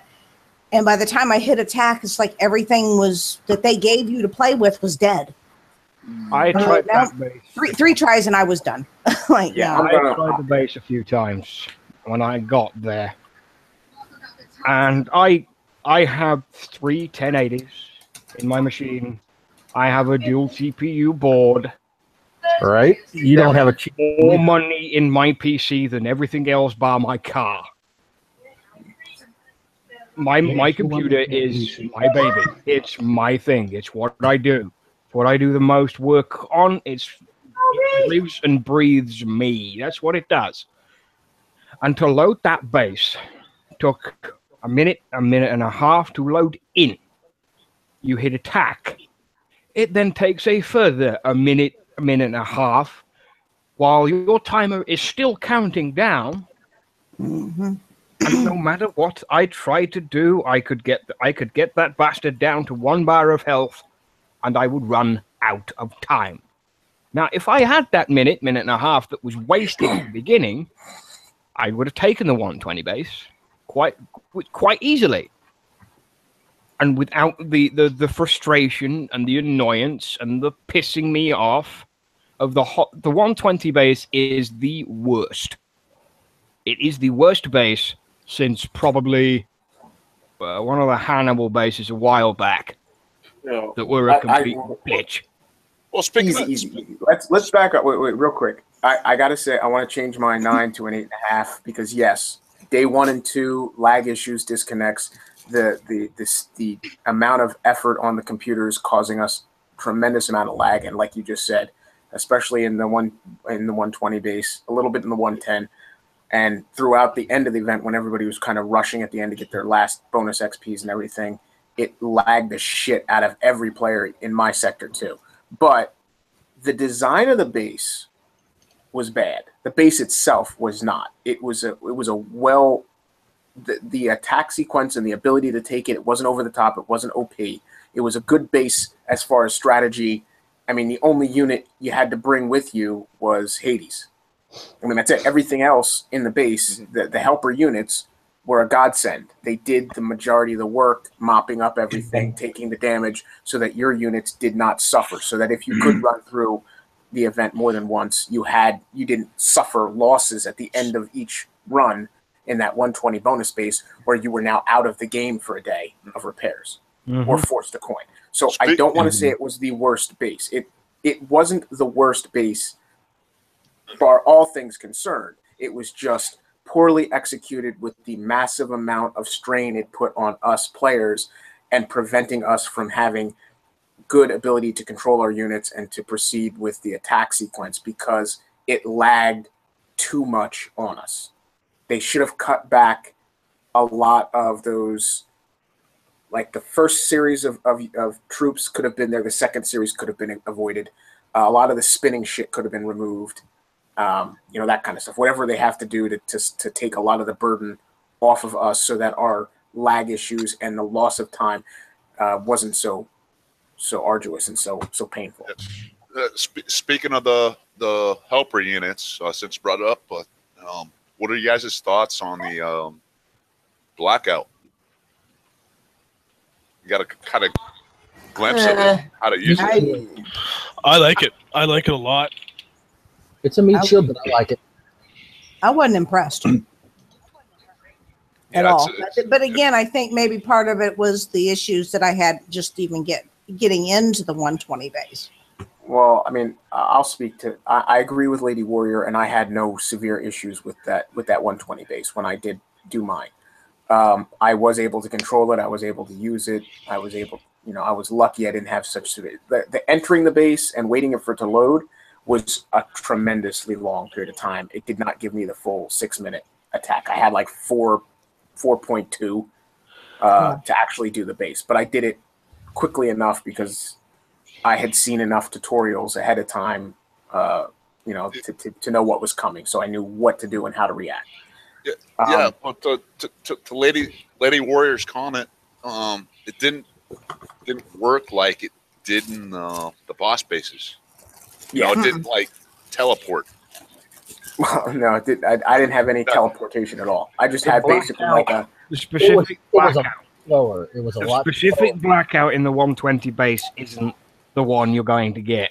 S2: And by the time I hit attack, it's like everything was that they gave you to play with was dead.
S1: I tried that base.
S2: Three tries and I was done. Like,
S6: Yeah,
S2: no.
S1: I tried the base a few times when I got there. And I have 3 1080s in my machine. I have a dual CPU board.
S4: Right? You don't have a cheap.
S1: More money in my PC than everything else bar my car. My computer is my baby. It's my thing. It's what I do. It's what I do the most work on. It lives and breathes me. That's what it does. And to load that base took a minute and a half to load in. You hit attack. It then takes a further a minute and a half while your timer is still counting down.
S2: Mm-hmm.
S1: And no matter what I tried to do, I could get that bastard down to 1 bar of health, and I would run out of time. Now, if I had that minute and a half that was wasted at the beginning, I would have taken the 120 base quite easily, and without the frustration and the annoyance and the pissing me off of the 120 base is the worst. It is the worst base since probably one of the Hannibal bases a while back that were a complete bitch.
S5: Well, speaking
S6: easy. Let's back up. Wait, real quick. I gotta say, I want to change my 9 to an 8.5 because yes, day 1 and 2 lag issues, disconnects. The amount of effort on the computer is causing us tremendous amount of lag, and like you just said, especially in the 120 base, a little bit in the 110. And throughout the end of the event, when everybody was kind of rushing at the end to get their last bonus XPs and everything, it lagged the shit out of every player in my sector too. But the design of the base was bad. The base itself was not. It was a well, the attack sequence and the ability to take it wasn't over the top. It wasn't OP. It was a good base as far as strategy. I mean, the only unit you had to bring with you was Hades. I mean, that's it. Everything else in the base, the helper units, were a godsend. They did the majority of the work, mopping up everything, taking the damage, so that your units did not suffer. So that if you could run through the event more than once, you didn't suffer losses at the end of each run in that 120 bonus base, where you were now out of the game for a day of repairs or forced a coin. So I don't want to say it was the worst base. It wasn't the worst base. Bar all things concerned, it was just poorly executed with the massive amount of strain it put on us players and preventing us from having good ability to control our units and to proceed with the attack sequence because it lagged too much on us. They should have cut back a lot of those, like the first series of troops could have been there, the second series could have been avoided. A lot of the spinning shit could have been removed. That kind of stuff. Whatever they have to do to take a lot of the burden off of us, so that our lag issues and the loss of time wasn't so arduous and so painful.
S5: Speaking of the helper units, since brought it up, but what are you guys' thoughts on the blackout? You got a kind of glimpse of it, how to use it.
S3: I like it. I like it a lot.
S4: It's a meat shield, but I like it.
S2: I wasn't impressed at all. But again, I think maybe part of it was the issues that I had just even getting into the 120 base.
S6: Well, I mean, I'll speak to. I agree with Lady Warrior, and I had no severe issues with that 120 base when I did do mine. I was able to control it. I was able to use it. I was able, I was lucky I didn't have such severe. The entering the base and waiting for it to load was a tremendously long period of time. It did not give me the full 6-minute attack. I had like 4.2 to actually do the base, but I did it quickly enough because I had seen enough tutorials ahead of time you know, to know what was coming, so I knew what to do and how to react.
S5: Yeah, but to Lady Warrior's comment, it didn't work like it did in the boss bases. You know, it didn't like teleport.
S6: Well, no, it did. I didn't have any teleportation at all. I just had basically like a
S1: the specific blackout.
S4: Slower. It was a lot.
S1: Specific blackout in the 120 base isn't the one you're going to get.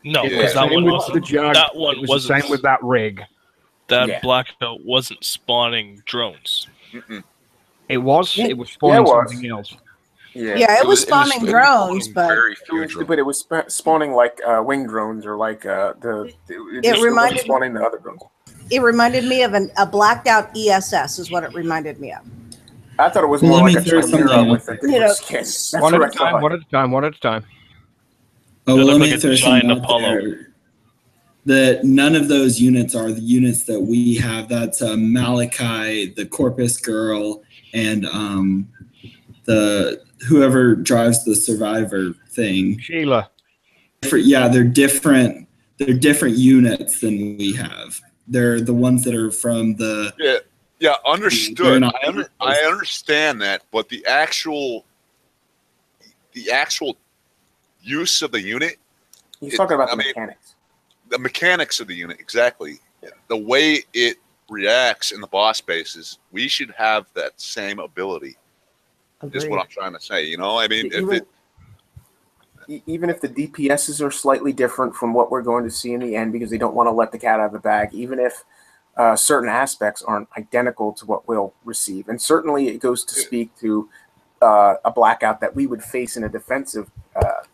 S3: No,
S1: It's
S3: because
S1: the
S3: that
S1: same
S3: one
S1: with
S3: wasn't.
S1: the jug.
S3: That one
S1: It was
S3: wasn't.
S1: the same with that rig.
S3: That blackout wasn't spawning drones.
S1: It was.
S2: Yeah.
S1: It was spawning
S6: Yeah, it was.
S1: something else.
S2: Yeah, it was spawning drones, but
S10: very few drones.
S6: But it was spawning like wing drones or like it wasn't spawning the other drones.
S2: it reminded me of a blacked out ESS is what it reminded me of.
S6: I thought it was
S9: Well,
S6: more
S9: let
S6: like
S9: me
S6: a
S9: throw
S6: Chimera
S9: something
S6: with a
S9: out.
S6: different skin. That's
S1: One at
S6: what
S1: a
S6: I thought.
S1: time. One at a time. One at a time.
S9: Oh,
S3: It
S9: well,
S3: looked
S9: let
S3: like
S9: me
S3: a
S9: throw
S3: giant
S9: something out
S3: Apollo.
S9: there. That none of those units are the units that we have. That's Malachi, the Corpus Girl, and the whoever drives the Survivor thing.
S1: Sheila.
S9: Yeah, they're different. They're different units than we have. They're the ones that are from the.
S5: Yeah, understood. I understand that, but the actual use of the unit.
S6: He's talking about the mechanics.
S5: The mechanics of the unit, exactly. The way it reacts in the boss bases, we should have that same ability. Is what I'm trying to say. You know, I mean,
S6: even if the DPSs are slightly different from what we're going to see in the end, because they don't want to let the cat out of the bag, even if certain aspects aren't identical to what we'll receive, and certainly it goes to speak to a blackout that we would face in a defensive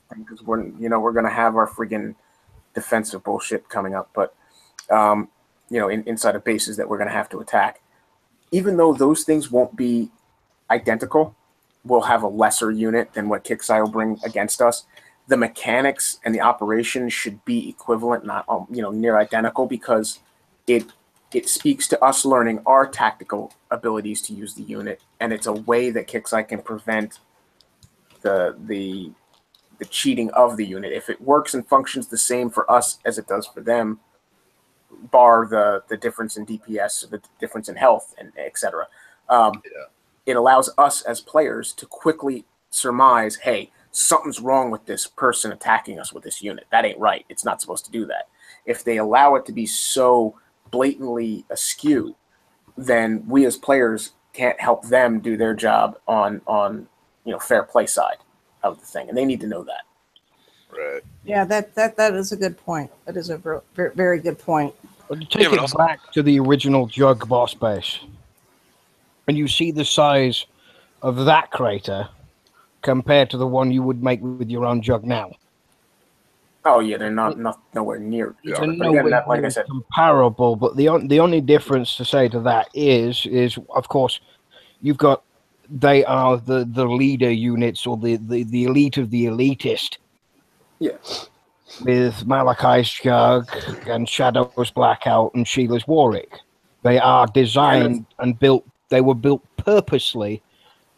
S6: thing, because we're going to have our friggin' defensive bullshit coming up, but inside of bases that we're going to have to attack. Even though those things won't be identical, we'll have a lesser unit than what Kixeye will bring against us. The mechanics and the operation should be equivalent, not near identical, because it speaks to us learning our tactical abilities to use the unit, and it's a way that Kixeye can prevent the cheating of the unit. If it works and functions the same for us as it does for them, bar the difference in DPS, the difference in health, and etc. It allows us as players to quickly surmise, hey, something's wrong with this person attacking us with this unit. That ain't right. It's not supposed to do that. If they allow it to be so blatantly askew, then we as players can't help them do their job on fair play side of the thing, and they need to know that.
S5: Right.
S2: Yeah, that is a good point. That is a very, very good point.
S1: But to take it back to the original Jug boss base, and you see the size of that crater compared to the one you would make with your own Jug now.
S6: Oh yeah, they're not nowhere near.
S1: They're nowhere
S6: like I said,
S1: comparable. But the only difference to say to that is of course you've got, they are the leader units, or the elite of the elitist.
S6: Yeah.
S1: With Malachi's Jug and Shadow's Blackout and Sheila's Warwick. They are designed and built. They were built purposely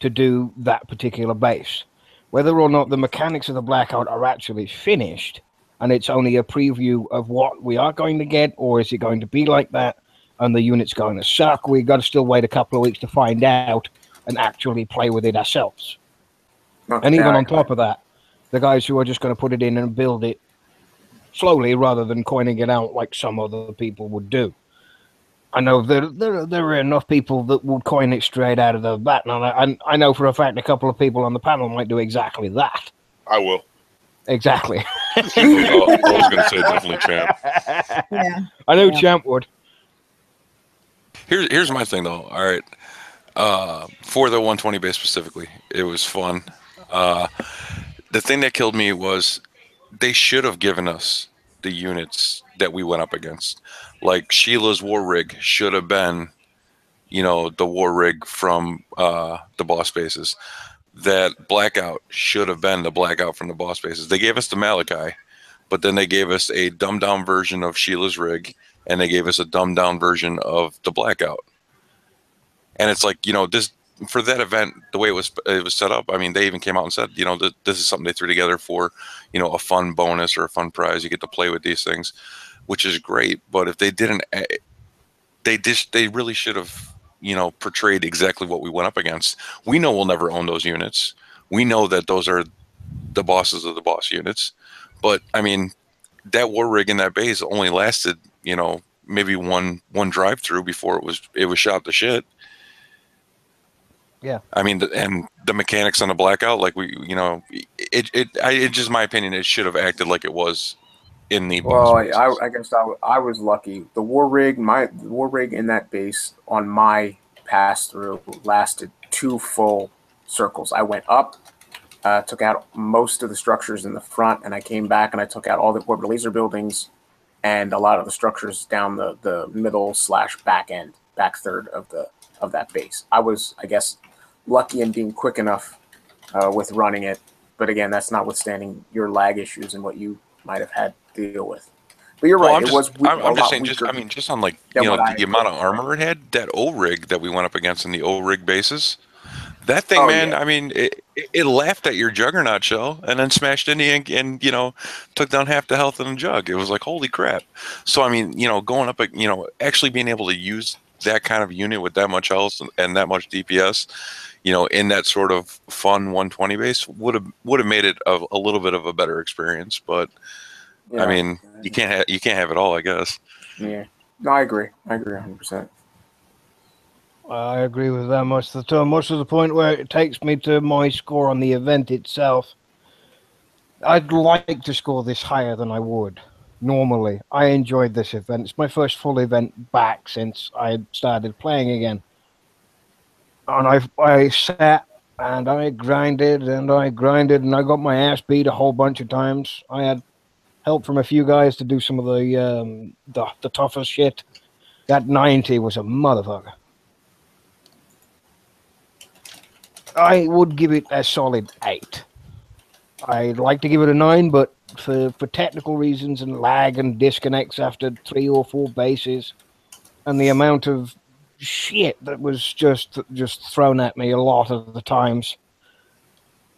S1: to do that particular base. Whether or not the mechanics of the Blackout are actually finished, and it's only a preview of what we are going to get, or is it going to be like that, and the unit's going to suck, we've got to still wait a couple of weeks to find out and actually play with it ourselves. And even on top of that, the guys who are just going to put it in and build it slowly rather than coining it out like some other people would do. I know there are enough people that would coin it straight out of the bat, and I know for a fact a couple of people on the panel might do exactly that.
S5: I will.
S1: Exactly.
S10: I was going to say definitely Champ.
S2: Yeah.
S1: I know Champ would.
S10: Here's my thing though. All right. For the 120 base specifically, it was fun. The thing that killed me was they should have given us the units that we went up against. Like Sheila's War Rig should have been, the War Rig from the boss bases. That Blackout should have been the Blackout from the boss bases. They gave us the Malachi, but then they gave us a dumbed down version of Sheila's Rig, and they gave us a dumbed down version of the Blackout. And it's like, this, for that event, the way it was set up, I mean, they even came out and said, this is something they threw together for, a fun bonus or a fun prize. You get to play with these things. which is great. But if they didn't, they really should have, portrayed exactly what we went up against. We know we'll never own those units. We know that those are the bosses of the boss units. But I mean, that war rig in that base only lasted, maybe one drive through before it was shot to shit.
S11: Yeah.
S10: I mean, and the mechanics on the blackout, like it just my opinion, it should have acted like it was in the boss bases.
S6: I guess I was lucky. The war rig in that base on my pass through lasted 2 full circles. I went up, took out most of the structures in the front, and I came back and I took out all the orbital laser buildings and a lot of the structures down the middle / back third of that base. I was, I guess, lucky in being quick enough with running it, but again, that's notwithstanding your lag issues and what you might have had to deal with. But you're right.
S10: I'm just saying, just on like the amount of armor it had. That O rig that we went up against in the O rig bases. That thing, man. Yeah. I mean, it laughed at your Juggernaut shell and then smashed into you and took down half the health in the Jug. It was like, holy crap. So I mean, going up, actually being able to use that kind of unit with that much health and that much DPS, in that sort of fun 120 base would have made it a little bit of a better experience. But yeah, I mean, you can't have it all, I guess.
S6: Yeah, no, I agree 100%.
S11: I agree with that most of the time. Most of the point where it takes me to my score on the event itself. I'd like to score this higher than I would normally. I enjoyed this event. It's my first full event back since I started playing again. And I sat and I grinded and I got my ass beat a whole bunch of times. I had help from a few guys to do some of the toughest shit. That 90 was a motherfucker. I would give it a solid 8. I'd like to give it a 9, but for technical reasons and lag and disconnects after 3 or 4 bases and the amount of shit that was just thrown at me a lot of the times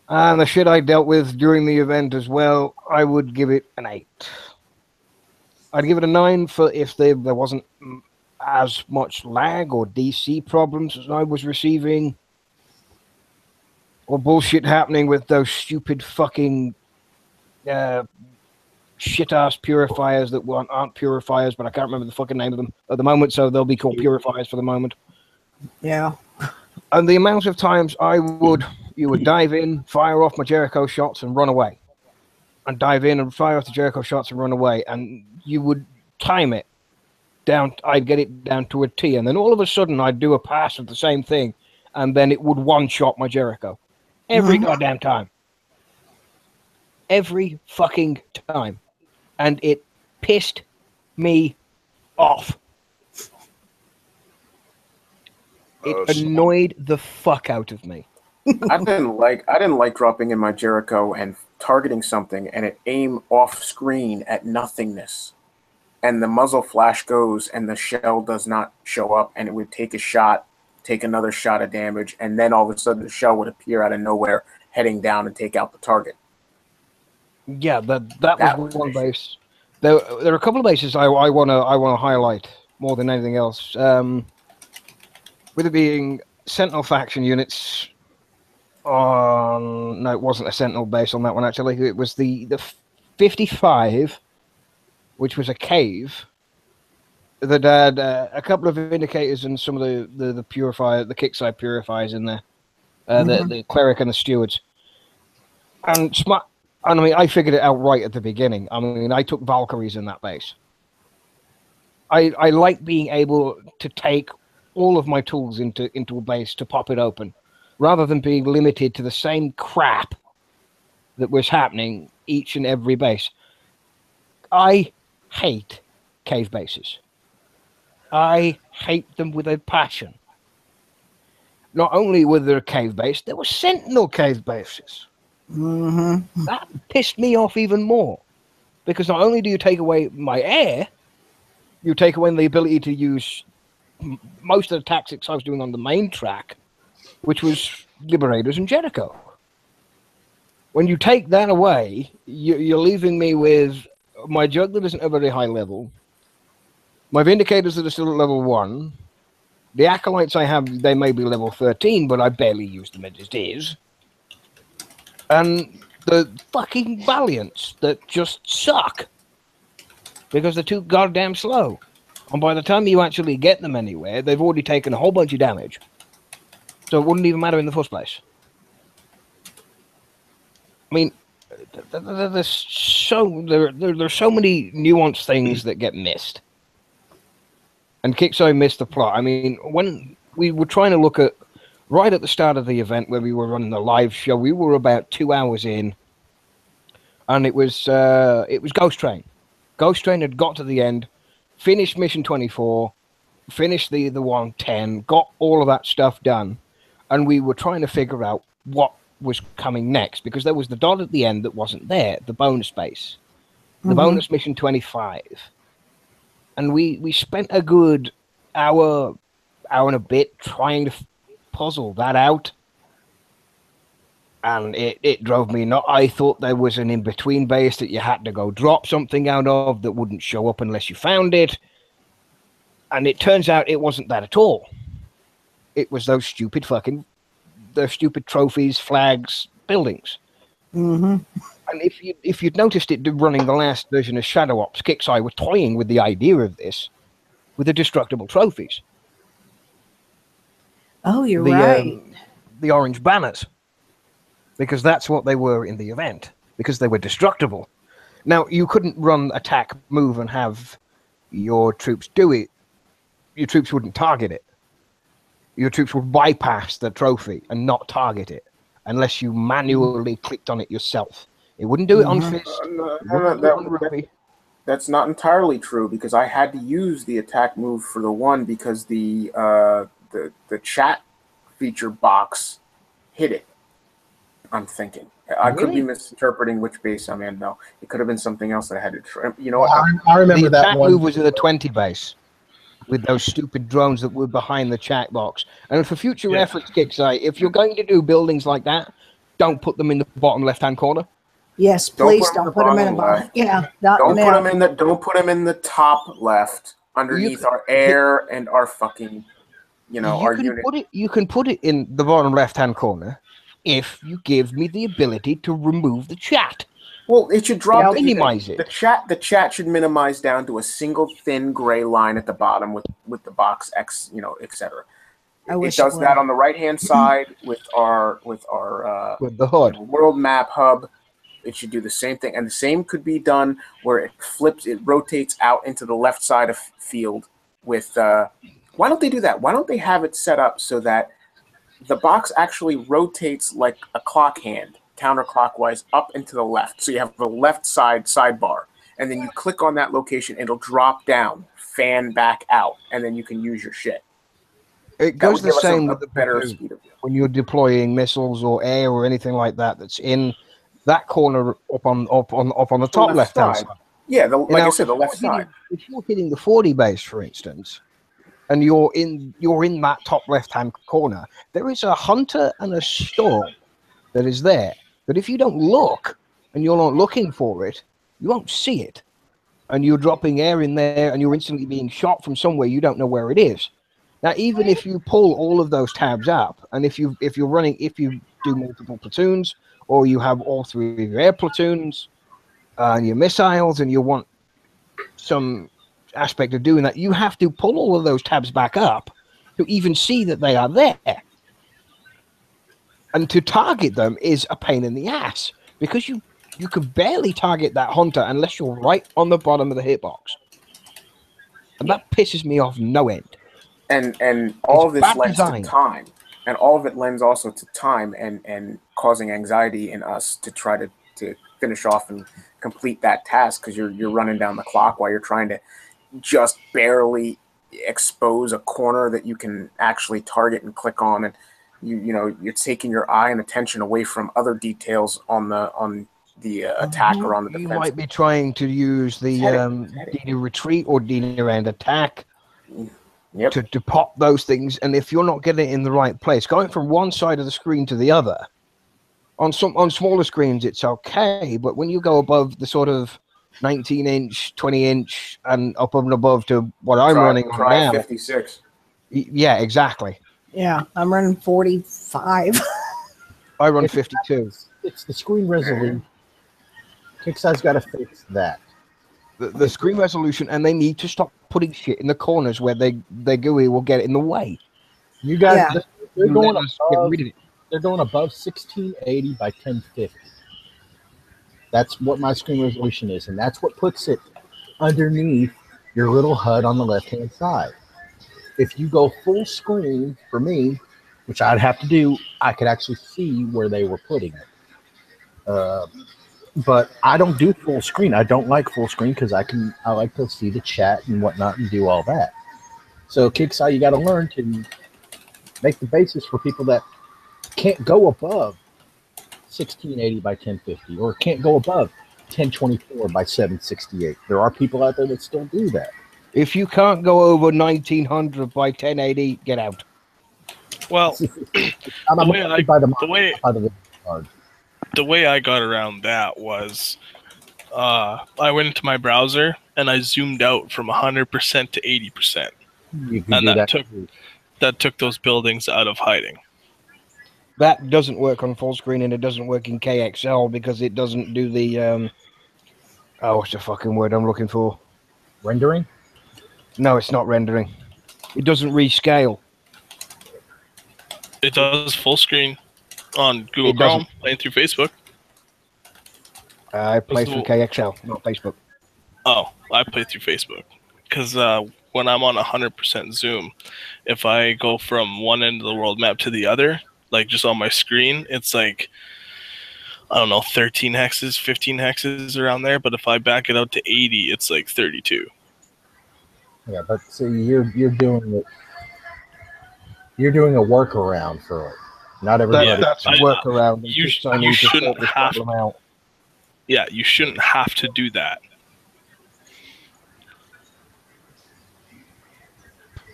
S11: and the shit I dealt with during the event as well, I would give it an 8. I'd give it a 9 for if there wasn't as much lag or DC problems as I was receiving, or bullshit happening with those stupid fucking shit-ass purifiers that aren't purifiers, but I can't remember the fucking name of them at the moment, so they'll be called purifiers for the moment.
S2: Yeah.
S11: And the amount of times you would dive in, fire off my Jericho shots and run away. And dive in and fire off the Jericho shots and run away. And you would time it down. I'd get it down to a T, and then all of a sudden I'd do a pass of the same thing, and then it would one-shot my Jericho. Every goddamn time. Every fucking time. And it pissed me off. It annoyed the fuck out of me.
S6: I didn't like dropping in my Jericho and targeting something and it aim off screen at nothingness. And the muzzle flash goes and the shell does not show up, and it would take a shot, take another shot of damage, and then all of a sudden the shell would appear out of nowhere, heading down and take out the target.
S11: Yeah, that was one base. There are a couple of bases I want to highlight more than anything else. With it being Sentinel faction units. No, it wasn't a Sentinel base on that one actually. It was the 55, which was a cave that had a couple of indicators and some of the purifier, the kickside purifiers in there. The cleric and the stewards. And smart. I mean, I figured it out right at the beginning. I mean, I took Valkyries in that base. I like being able to take all of my tools into a base to pop it open, rather than being limited to the same crap that was happening each and every base. I hate cave bases. I hate them with a passion. Not only were there a cave base, there were Sentinel cave bases. That pissed me off even more, because not only do you take away my air, you take away the ability to use most of the tactics I was doing on the main track, which was Liberators and Jericho. When you take that away, you're leaving me with my juggler isn't a very high level. My Vindicators that are still at level 1. The Acolytes I have, they may be level 13, but I barely use them as it is. And the fucking Valiants that just suck. Because they're too goddamn slow. And by the time you actually get them anywhere, they've already taken a whole bunch of damage. So it wouldn't even matter in the first place. I mean, there's so many nuanced things that get missed. And Kixo missed the plot. I mean, when we were trying to look at, right at the start of the event where we were running the live show, we were about 2 hours in, and it was Ghost Train. Ghost Train had got to the end, finished Mission 24, finished the 110, got all of that stuff done, and we were trying to figure out what was coming next, because there was the dot at the end that wasn't there, the bonus base, the bonus Mission 25. And we spent a good hour and a bit trying to puzzle that out. And it drove me nuts. I thought there was an in-between base that you had to go drop something out of that wouldn't show up unless you found it. And it turns out it wasn't that at all. It was those stupid trophies, flags, buildings. And if you'd noticed it running the last version of Shadow Ops, Kixeye were toying with the idea of this, with the destructible trophies.
S2: Oh, you're right.
S11: The orange banners. Because that's what they were in the event. Because they were destructible. Now, you couldn't run attack, move, and have your troops do it. Your troops wouldn't target it. Your troops would bypass the trophy and not target it unless you manually clicked on it yourself. It wouldn't do it on Fist.
S6: That's not entirely true, because I had to use the attack move for the one because the chat feature box hit it. I'm thinking. I could be misinterpreting which base I'm in, though. It could have been something else that I had to try. You know what?
S4: I remember
S11: the
S4: that
S11: attack
S4: one.
S11: move was at the 20 base with those stupid drones that were behind the chat box. And for future reference, Kixeye, if you're going to do buildings like that, don't put them in the bottom left-hand corner.
S2: Yes, please don't put them in the bottom. Yeah, don't
S6: put them in the top left underneath our air and our fucking, our unit.
S11: You can put it in the bottom left-hand corner if you give me the ability to remove the chat.
S6: Well, it should drop.
S11: Minimize it.
S6: The chat should minimize down to a single thin gray line at the bottom with the box X, etc. It does that on the right-hand side with
S11: the HUD
S6: world map hub. It should do the same thing, and the same could be done where it rotates out into the left side of field. With why don't they do that? Why don't they have it set up so that the box actually rotates like a clock hand, counterclockwise up and to the left. So you have the left side sidebar, and then you click on that location, it'll drop down, fan back out, and then you can use your shit.
S11: It goes the same with the better speed of when you're deploying missiles or air or anything like that. That's in that corner up on the top left hand side.
S6: Yeah, I said, the left side.
S11: If you're hitting the 40 base, for instance, and you're in that top left hand corner, there is a hunter and a storm that is there. But if you don't look and you're not looking for it, you won't see it. And you're dropping air in there and you're instantly being shot from somewhere you don't know where it is. Now, even if you pull all of those tabs up, and if you do multiple platoons, or you have all three of your air platoons and your missiles, and you want some aspect of doing that, you have to pull all of those tabs back up to even see that they are there. And to target them is a pain in the ass, because you can barely target that hunter unless you're right on the bottom of the hitbox. And that pisses me off no end.
S6: And all of this lends to time. And all of it lends also to time and causing anxiety in us to try to finish off and complete that task, because you're running down the clock while you're trying to just barely expose a corner that you can actually target and click on, and you're taking your eye and attention away from other details on the attack or on the defense.
S11: You might be trying to use the Dina retreat or Dina and attack.
S6: Yep.
S11: To pop those things, and if you're not getting it in the right place, going from one side of the screen to the other, on smaller screens it's okay, but when you go above the sort of 19-inch, 20-inch, and up and above to what I'm running on now.
S6: 56.
S11: Yeah, exactly.
S2: Yeah, I'm running 45.
S11: I run 52.
S4: It's the screen resolution. Kickstarter's got to fix that.
S11: The screen resolution, and they need to stop putting shit in the corners where their GUI will get in the way.
S4: You got
S2: Yeah.
S4: they're going
S11: Get
S4: above.
S11: rid of it.
S4: They're going above 1680 by 1050. That's what my screen resolution is, and that's what puts it underneath your little HUD on the left-hand side. If you go full screen, for me, which I'd have to do, I could actually see where they were putting it. But I don't do full screen. I don't like full screen because I like to see the chat and whatnot and do all that. So Kickstarter, you got to learn to make the basis for people that can't go above 1680 by 1050 or can't go above 1024 by 768. There are people out there that still do that.
S11: If you can't go over 1900 by 1080, get out.
S3: Well,
S4: I'm
S3: the way
S4: affected by the card.
S3: the way I got around that was I went into my browser and I zoomed out from 100% to 80%.
S4: You can
S3: And
S4: do
S3: that took those buildings out of hiding.
S11: That doesn't work on full screen, and it doesn't work in KXL because it doesn't do the what's the fucking word I'm looking for?
S4: Rendering?
S11: No, it's not rendering. It doesn't rescale.
S3: It does full screen on Google
S11: It doesn't.
S3: Chrome, playing through Facebook.
S11: I play
S3: What's
S11: through
S3: the-
S11: KXL, not Facebook.
S3: Oh, I play through Facebook. Because when I'm on 100% zoom, if I go from one end of the world map to the other, like just on my screen, it's like, I don't know, 13 hexes, 15 hexes around there. But if I back it out to 80, it's like 32.
S4: Yeah, but see, you're doing it. You're doing a workaround for it. Not everybody.
S11: That's a workaround.
S3: You
S11: I need to sort
S3: shouldn't
S11: this
S3: have.
S11: problem out.
S3: Yeah, you shouldn't have to do that.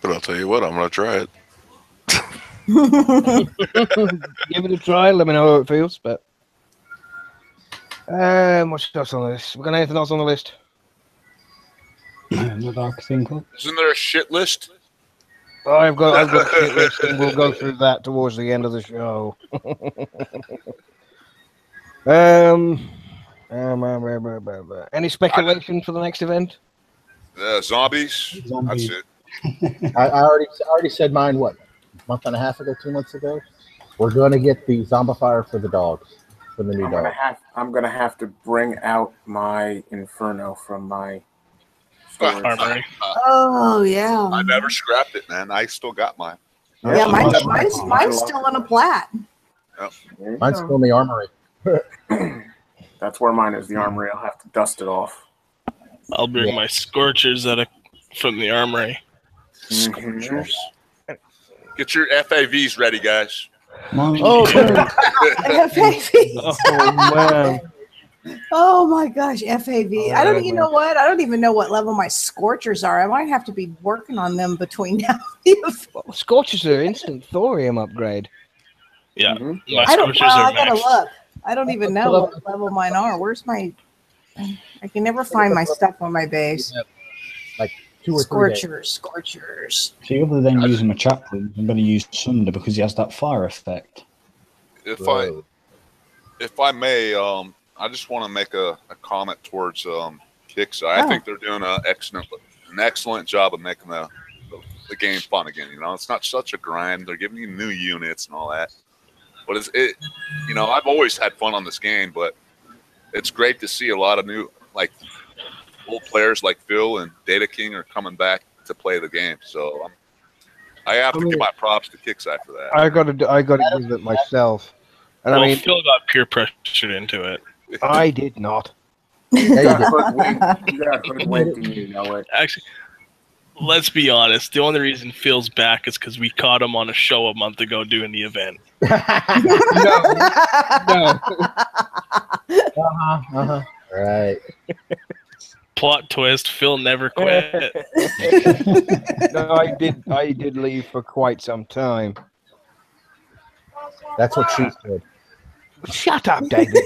S10: But I'll tell you what, I'm gonna try it.
S11: Give it a try. Let me know how it feels. But what's else on the list? We got anything else on the list?
S8: Not that I can think of.
S5: Isn't there a shit list?
S11: I've got a shit list, and we'll go through that towards the end of the show. Any speculation for the next event?
S5: Zombies.
S8: Zombies.
S5: That's it.
S4: I already said mine. What, a month and a half ago, 2 months ago? We're going to get the zombifier for the dogs, for the new dog.
S6: I'm gonna have to bring out my Inferno from my storage.
S3: Armory.
S2: Oh, yeah.
S5: I never scrapped it, man. I still got mine.
S2: Yeah, mine's still in a plat.
S4: Mine's still in the armory.
S6: That's where mine is, the armory. I'll have to dust it off.
S3: I'll bring my Scorchers from the armory.
S5: Scorchers. Get your FAVs ready, guys.
S11: Oh,
S2: FAV.
S11: oh man!
S2: Oh my gosh, FAV. I don't even know what. I don't even know what level my Scorchers are. I might have to be working on them between now and
S11: Scorchers are instant thorium upgrade.
S3: Yeah, my
S2: I don't.
S3: Scorchers are
S2: I gotta
S3: maxed.
S2: look. I don't even know what level mine are. Where's my? I can never find my stuff on my base.
S4: Like 2 or 3 days.
S2: Scorchers.
S8: See, other than using my chaplain, I'm going to use Sunder because he has that fire effect.
S5: If I may, I just want to make a comment towards Kicks. I think they're doing an excellent job of making the game fun again. You know, it's not such a grind. They're giving you new units and all that. But it you know, I've always had fun on this game, but it's great to see a lot of new, like, old players like Phil and Data King are coming back to play the game. So I have to give my props to Kickside for that.
S11: I got to give it myself. And
S3: Well,
S11: I mean,
S3: Phil got peer pressured into it.
S11: I did not.
S6: You got good weight, and you know it.
S3: Actually, let's be honest. The only reason Phil's back is because we caught him on a show a month ago doing the event.
S11: No.
S4: Right.
S3: Plot twist: Phil never quit.
S11: No, I did leave for quite some time.
S4: That's what she said.
S11: Shut up, David.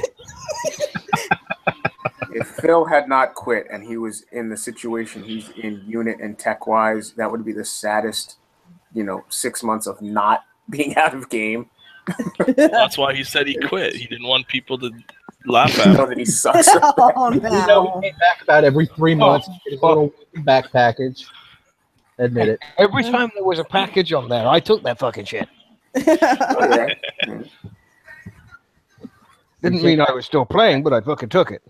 S6: if Phil had not quit and he was in the situation he's in unit and tech wise, that would be the saddest, 6 months of not being out of game.
S3: Well, that's why he said he quit. He didn't want people to laugh at him.
S6: Know that he sucks.
S2: Oh
S4: You know, he came back about every 3 months. Get a little back package. Admit it.
S11: Every time there was a package on there, I took that fucking shit.
S6: Okay.
S11: Didn't mean I was still playing, but I fucking took it.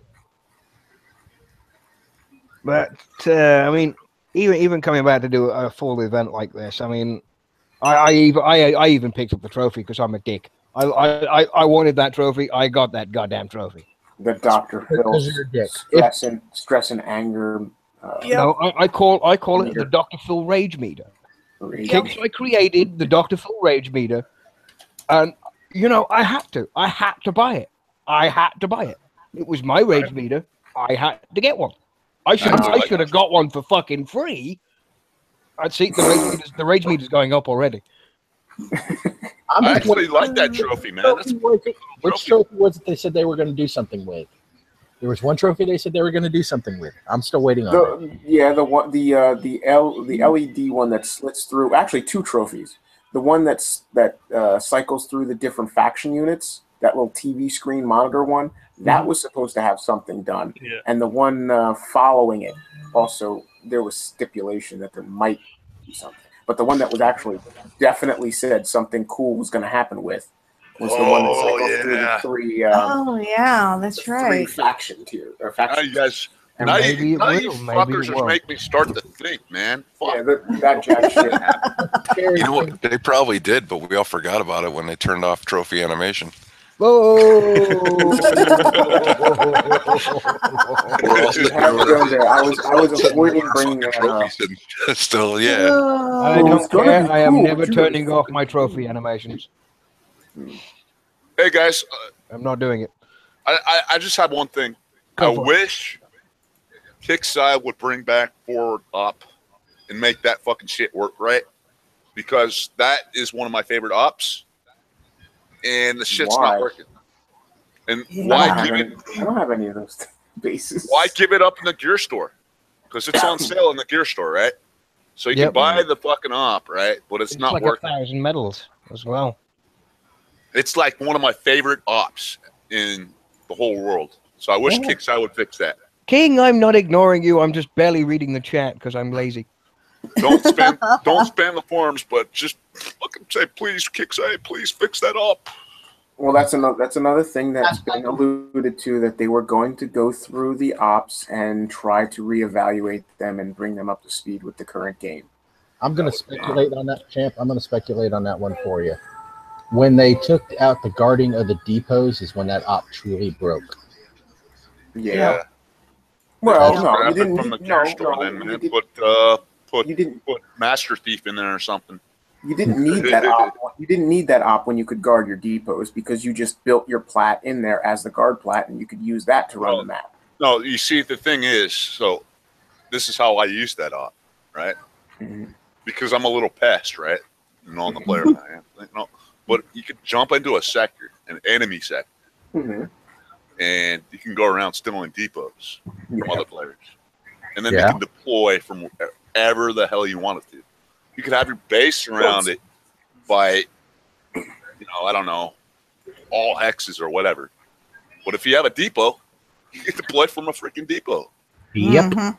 S11: But I mean, even coming back to do a full event like this, I mean, I even picked up the trophy because I'm a dick. I wanted that trophy. I got that goddamn trophy.
S6: The Dr. Phil's stress and anger.
S11: No, I call it the Dr. Phil Rage Meter. Kicks I created the Dr. Phil Rage Meter, and I had to buy it. I had to buy it. It was my rage meter. I had to get one. I should have got one for fucking free. I'd see the rage meter's going up already.
S5: I actually like that trophy, man.
S4: Which trophy was it they said they were going to do something with? There was one trophy they said they were going to do something with. I'm still waiting on it.
S6: Yeah, the LED one that slits through. Actually, 2 trophies. The one that cycles through the different faction units. That little TV screen monitor one. That was supposed to have something done.
S3: Yeah.
S6: And the one following it, also there was stipulation that there might be something. But the one that was actually definitely said something cool was going to happen with was the one that cycles through the 3.
S2: Oh yeah, that's
S6: the
S2: right.
S6: 3 faction tier or
S5: Now
S6: faction.
S5: you guys,
S11: And
S5: now
S11: maybe
S5: you
S11: it will,
S5: fuckers
S11: maybe it
S5: just make me start to think, man. Fuck.
S6: Yeah, that jack shit happened.
S10: You know what? They probably did, but we all forgot about it when they turned off trophy animation.
S11: Whoa!
S6: I was avoiding bringing that up.
S10: Still, yeah.
S11: I don't care. I am never turning off my trophy animations.
S5: Hey guys,
S11: I'm not doing it.
S5: I just have one thing. I wish Kickside would bring back Forward Up and make that fucking shit work right, because that is one of my favorite ops. And the shit's not working. And why give it?
S6: I don't have any of those bases.
S5: Why give it up in the gear store? Because it's on sale in the gear store, right? So you can buy the fucking op, right? But it's not
S11: like
S5: working.
S11: 1,000 medals as well.
S5: It's like one of my favorite ops in the whole world. So I wish Kickside would fix that.
S11: King, I'm not ignoring you. I'm just barely reading the chat because I'm lazy.
S5: Don't spam the forums, but just fucking say, please, Kickside, please fix that up.
S6: Well, that's another thing that's been alluded to, that they were going to go through the ops and try to reevaluate them and bring them up to speed with the current game.
S4: I'm going to speculate on that, champ. I'm going to speculate on that one for you. When they took out the guarding of the depots is when that op truly broke.
S6: Yeah. Well,
S5: no, you didn't. From the gear store, then, man. Put Master Thief in there or something.
S6: You didn't need that op. You didn't need that op when you could guard your depots, because you just built your plat in there as the guard plat, and you could use that to run the map.
S5: No, you see, the thing is, so this is how I use that op, right?
S6: Mm-hmm.
S5: Because I'm a little pest, right? On the player I am. But you could jump into a sector, an enemy sector, and you can go around stealing depots from other players. And then you can deploy from wherever the hell you want it to. You could have your base surrounded by, I don't know, all hexes or whatever. But if you have a depot, you can deploy from a freaking depot.
S11: Yep.
S2: Mm-hmm.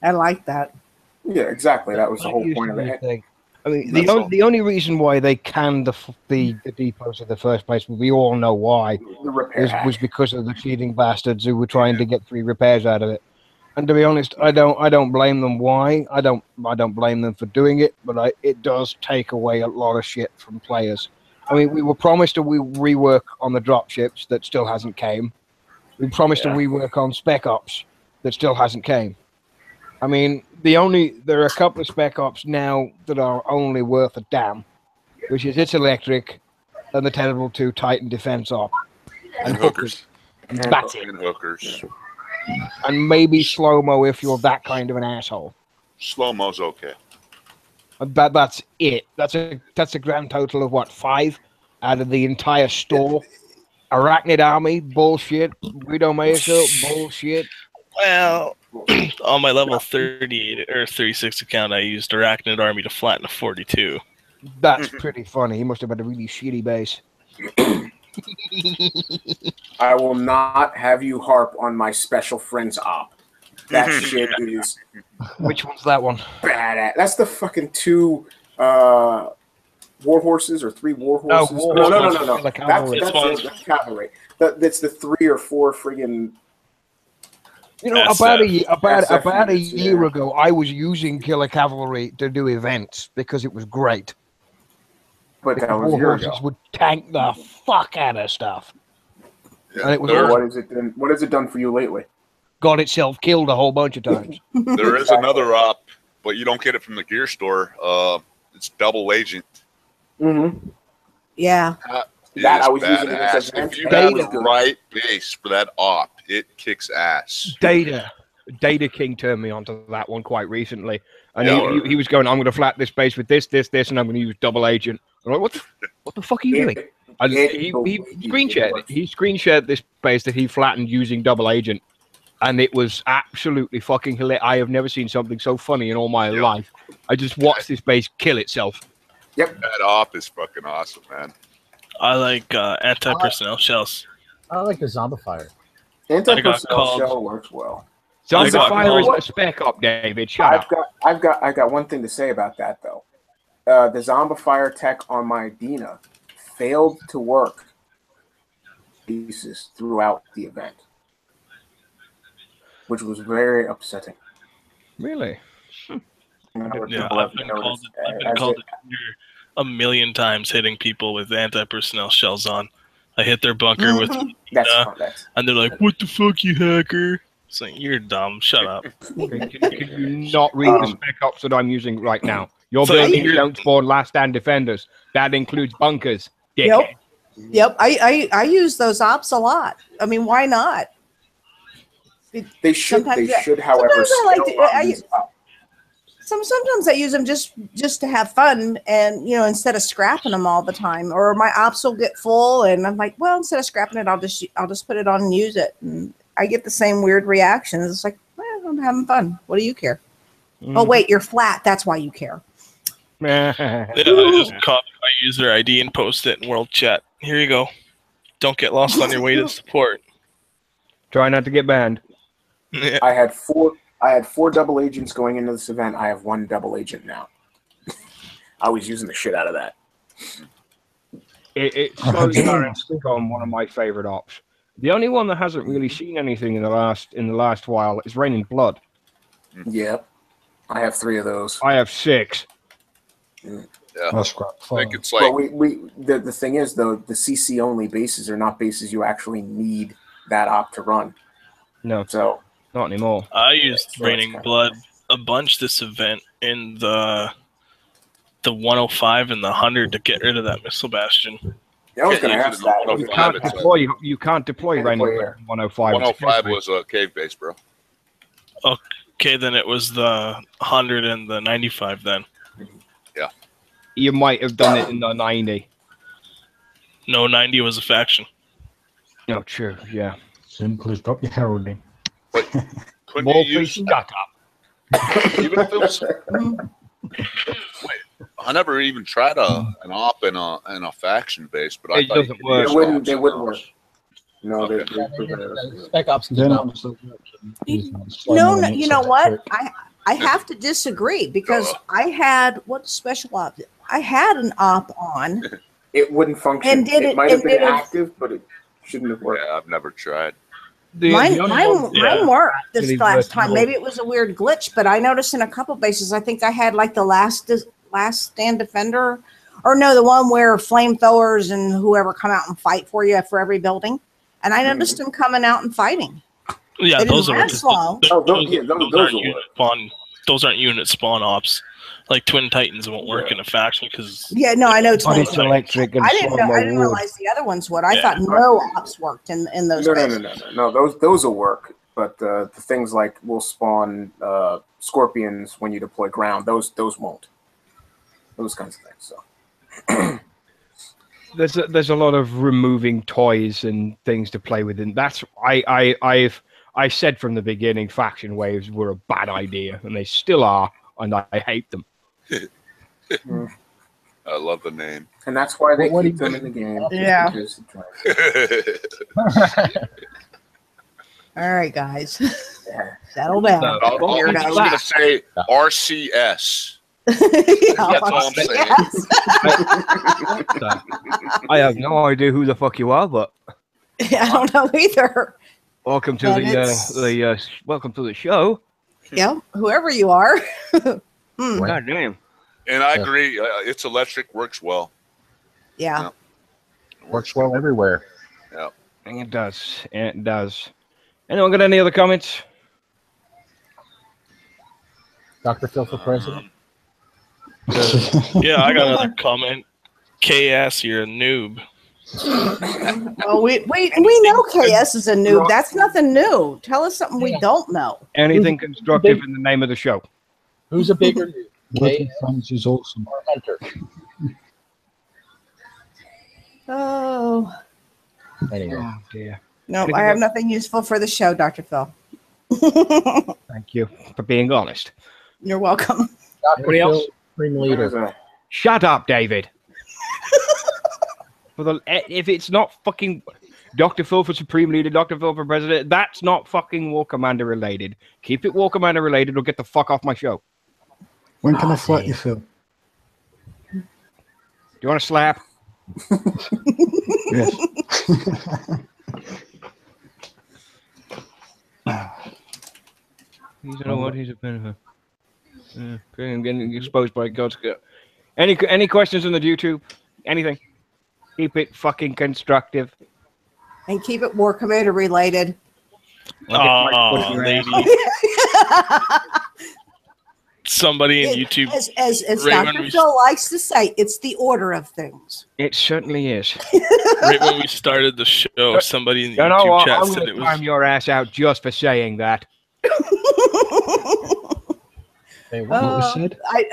S2: I like that.
S6: Yeah, exactly. That was the whole point of it.
S11: I mean, the only reason why they canned the depots in the first place, we all know why, was because of the cheating bastards who were trying to get free repairs out of it. And to be honest, I don't blame them. Why? I don't blame them for doing it, but it does take away a lot of shit from players. I mean, we were promised a rework on the dropships that still hasn't came. We promised a rework on Spec Ops that still hasn't came. I mean, there are a couple of Spec Ops now that are only worth a damn, which is It's Electric and the Terrible 2 Titan Defense Op.
S10: And hookers.
S11: That's it.
S5: And hookers.
S11: And maybe slow-mo if you're that kind of an asshole.
S5: Slow-mo's okay.
S11: That's it. That's a grand total of what, 5 out of the entire store. Arachnid Army, bullshit. Widowmaker, bullshit.
S3: Well, on my level 38 or 36 account, I used Arachnid Army to flatten a 42.
S11: That's pretty funny. He must have had a really shitty base.
S6: I will not have you harp on my special friends op. That shit is
S11: Which one's that one?
S6: badass. That's the fucking 2 war horses or 3 war horses.
S11: war
S6: No.
S11: horses.
S6: That's cavalry. That's the 3 or 4 friggin'.
S11: You know,
S3: SF.
S11: about a
S6: units,
S11: year
S6: yeah.
S11: ago, I was using Killer Cavalry to do events because it was great.
S6: But that was a
S11: War
S6: year
S11: horses
S6: ago.
S11: would tank the fuck out of stuff. And it was
S5: There-
S6: What has it done for you lately?
S11: got itself killed a whole bunch of times.
S5: There is another op, but you don't get it from the gear store. It's double agent.
S6: Mm-hmm.
S2: Yeah.
S5: It
S6: That
S5: is
S6: I was using it as
S5: badass.
S6: a
S5: If you
S11: Data.
S5: have the right base for that op, it kicks ass.
S11: Data King turned me onto that one quite recently, and
S5: Yeah.
S11: he was going, "I'm going to flat this base with this, and I'm going to use double agent." I'm like, what the fuck are you doing? And he screen shared it. He screen shared this base that he flattened using double agent, and it was absolutely fucking hilarious. I have never seen something so funny in all my life. I just watched this base kill itself.
S6: Yep.
S5: That op is fucking awesome, man.
S3: I like anti-personnel shells.
S4: I like the zombifier.
S6: Anti-personnel
S3: called-
S6: shell works well.
S3: I got
S11: Zombifier
S3: called-
S11: isn't a spec op, David. Shut up.
S6: I got one thing to say about that though. The Zombifier tech on my Dina failed to work pieces throughout the event, which was very upsetting.
S11: Really?
S3: Yeah, I've been called a million times hitting people with anti-personnel shells on. I hit their bunker with
S6: That's
S3: Dina,
S6: fun.
S3: and they're like, "What the fuck, you hacker?" It's like, you're dumb. Shut up.
S11: Can you not read the spec ops that I'm using right now? Your
S3: So
S11: buildings
S3: you're-
S11: don't spawn last stand defenders. That includes bunkers. Dickhead.
S2: Yep. I use those ops a lot. I mean, why not?
S6: They should,
S2: Sometimes,
S6: however,
S2: sometimes I like
S6: scale
S2: to-
S6: these up.
S2: Sometimes I use them just to have fun, and instead of scrapping them all the time, or my ops will get full, and I'm like, well, instead of scrapping it, I'll just put it on and use it, and I get the same weird reactions. It's like, well, I'm having fun. What do you care? Oh wait, you're flat. That's why you care.
S3: Yeah, I just copy my user ID and post it in world chat. Here you go. Don't get lost on your way to support.
S11: Try not to get banned.
S3: Yeah.
S6: I had four double agents going into this event. I have 1 double agent now. I was using the shit out of that.
S11: It's slowly starting to become one of my favorite ops. The only one that hasn't really seen anything in the last while is Raining Blood.
S6: Yep. I have 3 of those.
S11: I have 6.
S5: Yeah.
S8: That's quite
S5: I
S8: fun.
S5: think it's like
S6: But the thing is though, the CC only bases are not bases you actually need that op to run.
S11: No,
S6: So
S11: not anymore.
S3: I used
S6: so it's
S3: Raining
S6: kinda
S3: Blood a bunch this event in the 105 and the 100 to get rid of that missile bastion.
S6: I was going to
S5: use it
S6: ask
S5: in
S6: that.
S5: the
S11: You
S5: 105.
S11: can't
S5: it's
S11: deploy. You can't deploy
S6: Can't
S11: Raining
S6: deploy
S11: Blood
S6: here.
S11: in 105.
S5: 105 was a cave base, bro.
S3: Okay, then it was the 100 and the 95 then.
S11: You might have done it in the 90.
S3: No, 90 was a faction.
S11: No, true. Yeah.
S8: Simple as drop your heralding.
S5: Couldn't
S11: More
S5: you use
S11: shut up.
S5: even if it was? Wait, I never even tried an op in a faction base, but I
S11: It
S5: thought you
S11: doesn't
S5: could
S11: work.
S5: use
S6: They
S5: ops
S6: wouldn't
S5: in
S6: work.
S5: those.
S6: No,
S5: Okay.
S4: Spec Ops
S8: They're
S4: does
S8: not.
S4: not.
S2: No, you know what? I have to disagree because I had what special op? I had an op on.
S6: It wouldn't function.
S2: And did
S6: it
S2: it-
S6: might have
S2: and
S6: been
S2: did it-
S6: active, but it shouldn't have worked.
S5: Yeah, I've never tried.
S2: Mine
S3: Yeah.
S2: worked this
S11: Really
S2: last
S11: worked
S2: time.
S11: well.
S2: Maybe it was a weird glitch, but I noticed in a couple bases, I think I had like the last stand defender, or no, the one where flamethrowers and whoever come out and fight for you for every building. And I noticed them coming out and fighting.
S3: Yeah,
S2: They didn't
S3: those are
S2: last long.
S3: those aren't unit spawn ops. Like Twin Titans won't work in a faction because
S2: Yeah, no, I know.
S11: But it's electric and
S2: I didn't know. I didn't
S11: wood.
S2: realize the other ones would. I
S3: Yeah.
S2: thought no ops worked in those. bases.
S6: No. Those will work, but the things like will spawn scorpions when you deploy ground. Those won't. Those kinds of things. So
S11: There's a lot of removing toys and things to play with, and that's I've I said from the beginning faction waves were a bad idea, and they still are, and I hate them.
S5: I love the name.
S6: And that's why they
S4: What
S6: keep
S4: do you-
S6: them in the game.
S2: Yeah.
S6: because it drives-
S2: All right, guys.
S6: Yeah.
S2: Settle down.
S5: I was going to say RCS. That's all I'm saying.
S11: I have no idea who the fuck you are, but
S2: I don't know either.
S11: welcome to
S2: But
S11: welcome to the show.
S2: Yeah, whoever you are.
S11: God damn.
S5: And I agree. It's electric, works well.
S2: Yeah.
S4: Works well everywhere.
S5: Yeah.
S11: It does. It does. Anyone got any other comments?
S4: Dr. Phil for president?
S3: Yeah, I got another comment. KS, you're a noob.
S2: Well, we know KS is a noob. That's nothing new. Tell us something we don't know.
S11: Anything constructive in the name of the show.
S4: Who's a bigger noob?
S8: Working France is awesome.
S4: Or Hunter?
S2: Oh.
S4: Anyway.
S11: Oh, dear.
S2: No, I have nothing useful for the show, Dr. Phil.
S11: Thank you for being honest.
S2: You're welcome.
S11: Anybody else?
S4: Supreme leader.
S11: Shut up, David. If it's not fucking Dr. Phil for Supreme Leader, Dr. Phil for President, that's not fucking War Commander related. Keep it War Commander related or get the fuck off my show.
S8: When can I flirt you, Phil?
S11: Do you want to slap?
S8: Yes.
S11: You know what? He's a benefit. I'm getting exposed by God's. Any questions on the YouTube? Anything? Keep it fucking constructive.
S2: And keep it War Commander related.
S3: Oh, lady. Somebody in YouTube.
S2: As
S3: Right
S2: Dr. Phil likes to say, it's the order of things.
S11: It certainly is.
S3: Right when we started the show, somebody in the
S11: You know
S3: YouTube
S11: what?
S3: chat
S11: I'm
S3: said
S11: going
S3: it
S11: to
S3: was.
S11: time your ass out just for saying that.
S8: What was said?
S2: I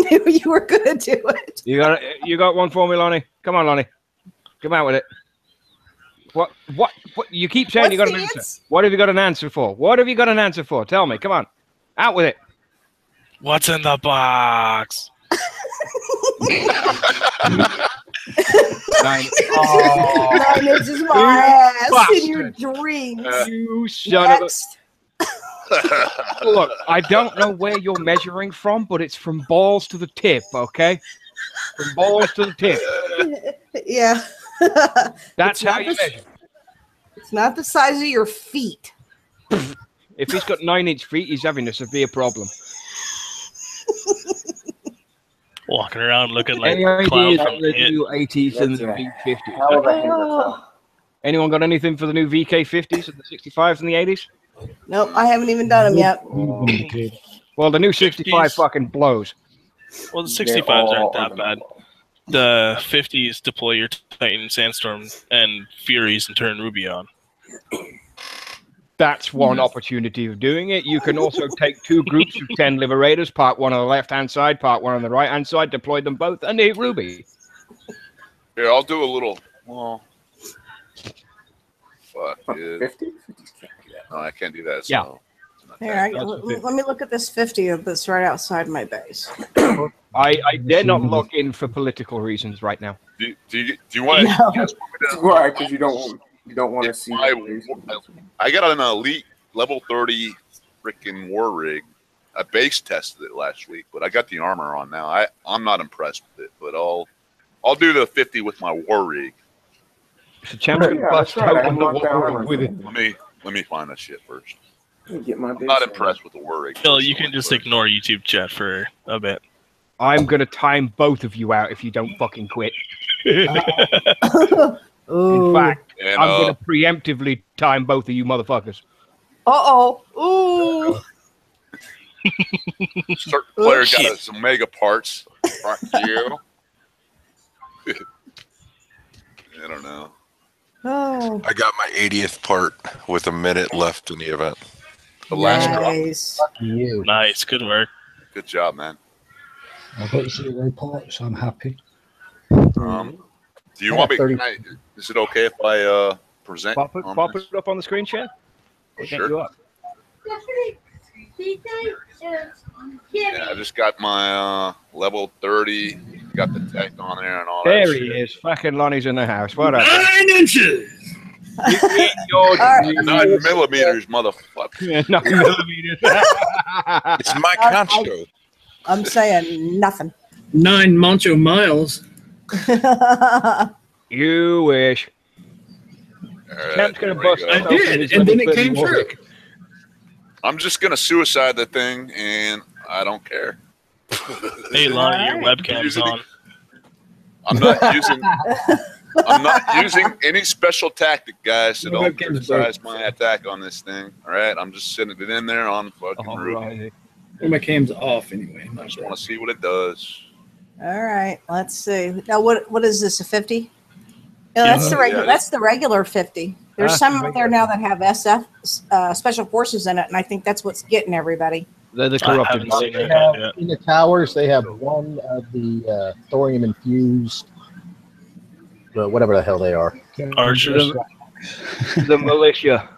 S2: knew you were going to do it.
S11: You got one for me, Lonnie? Come on, Lonnie. Come out with it. What you keep saying you got an answer. What have you got an answer for? What have you got an answer for? Tell me. Come on. Out with it.
S3: What's in the box?
S2: 9 inches my ass in your dreams.
S11: You son of a... Look, I don't know where you're measuring from, but it's from balls to the tip, okay? From balls to the tip.
S2: Yeah.
S11: That's how you measure.
S2: It's not the size of your feet.
S11: If he's got 9-inch feet, he's having a severe problem.
S3: Walking around looking like
S11: Any
S3: Clown
S11: ideas
S3: from
S11: on the
S3: It.
S11: new 80s and the
S6: Hell of a
S11: V50s?
S6: hammer.
S11: Anyone got anything for the new VK50s and the 65s and the 80s?
S2: Nope, I haven't even done them yet.
S11: Well, the new 65 fucking blows.
S3: Well, the 65s aren't that bad. The 50s deploy your Titan Sandstorm and Furies and turn Ruby on.
S11: That's one opportunity of doing it. You can also take 2 groups of 10 Liberators, part 1 on the left-hand side, part 1 on the right-hand side, deploy them both, and hit Ruby.
S5: Here, I'll do a little. Well, fuck, dude.
S6: 50?
S5: No, I can't do that.
S11: Yeah.
S5: So.
S2: Here, let me look at this 50 that's right outside my base.
S11: I dare not look in for political reasons right now.
S5: Do you want to?
S2: No.
S6: Why? Because you don't want to see.
S5: I got an elite level 30 freaking war rig. I base tested it last week, but I got the armor on now. I'm not impressed with it, but I'll do the 50 with my war rig.
S11: So Champ's gonna bust open the war with it.
S5: Let me find that shit first.
S6: Get my
S5: I'm not impressed with the war rig.
S3: Phil, you can just ignore YouTube chat for a bit.
S11: I'm gonna time both of you out if you don't fucking quit. In fact,
S5: And,
S11: I'm gonna preemptively time both of you motherfuckers.
S2: Ooh.
S5: Certain player got some mega parts. Fuck you. I don't know.
S2: Oh.
S10: I got my 80th part with a minute left in the event.
S5: The last drop.
S2: Nice.
S4: You.
S3: Nice, good work.
S5: Good job, man.
S8: I've got 0 parts. I'm happy.
S5: Do you want me?
S4: 30.
S5: Is it okay if I present?
S11: Pop it up on the screen share.
S5: Sure. Yeah, I just got my level 30. Got the tech on there and all
S11: There
S5: that
S11: he
S5: shit.
S11: is. Fucking Lonnie's in the house. What up?
S12: 9 inches.
S11: Your
S5: 9 millimeters, motherfucker.
S11: 9 millimeters.
S10: It's my concho.
S2: I'm saying nothing.
S12: 9 Mancho miles.
S11: You wish.
S5: All
S11: Champ's
S5: right,
S11: gonna
S5: there we
S11: bust.
S5: go.
S12: I did, and then it came true.
S5: I'm just gonna suicide the thing, and I don't care.
S3: Hey, Lonnie, your
S2: Alright.
S3: webcam's on.
S5: I'm not using. I'm not using any special tactic, guys. So
S12: My
S5: don't
S12: webcam's
S5: criticize my attack on this thing. All right, I'm just sitting it in there on fucking roof.
S11: Alrighty.
S12: Well, my cam's off anyway.
S5: I just want to see what it does.
S2: All right, let's see. Now, what is this? A 50? No, that's
S5: Yeah,
S2: the regular.
S5: yeah.
S2: That's the regular 50. There's
S11: Ah,
S2: some out there now that have SF special forces in it, and I think that's what's getting everybody.
S11: They're the
S3: I
S11: corrupted.
S3: haven't seen
S4: They
S3: it
S4: have,
S3: yet.
S4: in the towers, they have one of the thorium infused, whatever the hell they are.
S3: Archers.
S11: The militia.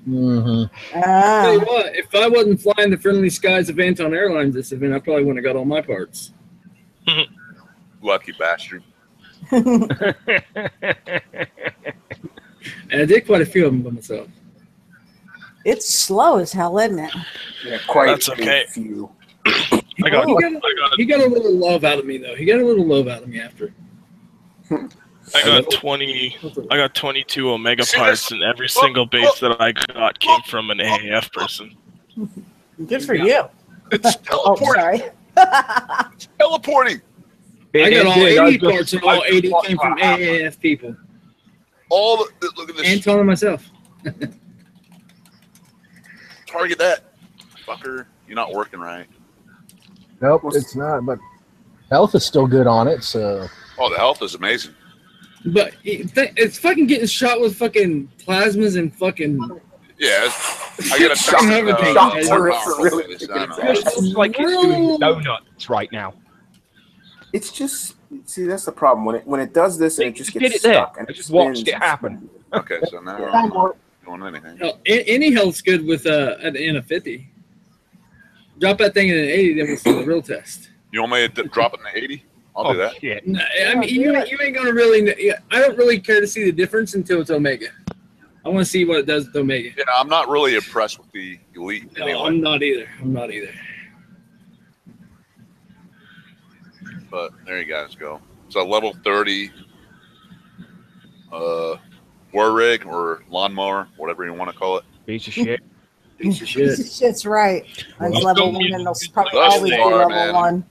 S4: Mm-hmm.
S12: Tell you
S2: Ah,
S12: what, if I wasn't flying the friendly skies of Anton Airlines this event, I probably wouldn't have got all my parts.
S5: Lucky bastard.
S12: And I did quite a few of them by myself.
S2: it's slow as hell, isn't it?
S6: Yeah, quite
S3: That's okay.
S6: a few.
S3: I got,
S2: Oh.
S12: He got a little love out of me, though. He got a little love out of me after.
S3: I got 20. I got 22 Omega
S5: See,
S3: parts, and every single base that I got came from an AAF person.
S2: Good for you.
S5: It's
S2: Oh,
S5: teleporting.
S2: sorry.
S5: Teleporting.
S12: I got all
S11: Indeed,
S12: 80
S11: just-
S12: parts, and all 80 came from AAF people.
S5: All the, look at this.
S12: Anton and myself.
S5: Target that, fucker. You're not working right.
S4: Nope, it's not. But health is still good on it. So
S5: Oh, the health is amazing.
S12: But it's fucking getting shot with fucking plasmas and fucking.
S5: Yeah, I got a
S12: Shock everything.
S11: It's like it's doing donuts right now.
S6: It's just see that's the problem when it does this and it just
S11: Did
S6: gets
S11: it there.
S6: stuck and
S11: I
S6: it
S11: just watched
S6: spins
S11: it
S6: and
S11: happen.
S5: Okay, so now I'm not doing anything.
S12: Hell, any health's good with in a 50. Drop that thing in an 80, then we'll see the real test.
S5: You want me to drop it in the 80? I'll do that.
S11: Shit.
S12: No, I mean, you ain't gonna really. I don't really care to see the difference until it's Omega. I want to see what it does with Omega.
S5: Yeah, I'm not really impressed with the elite.
S12: No,
S5: Anyway,
S12: I'm not either. I'm not either.
S5: but there you guys go. So level 30, war rig or lawnmower, whatever you want to call it.
S11: Piece of shit.
S12: Piece of shit.
S2: Shit's right. It's
S3: Well,
S2: level
S3: don't
S2: 1,
S3: be-
S2: and they'll probably
S5: Thus
S2: always be
S5: far,
S2: level
S5: man.
S2: 1.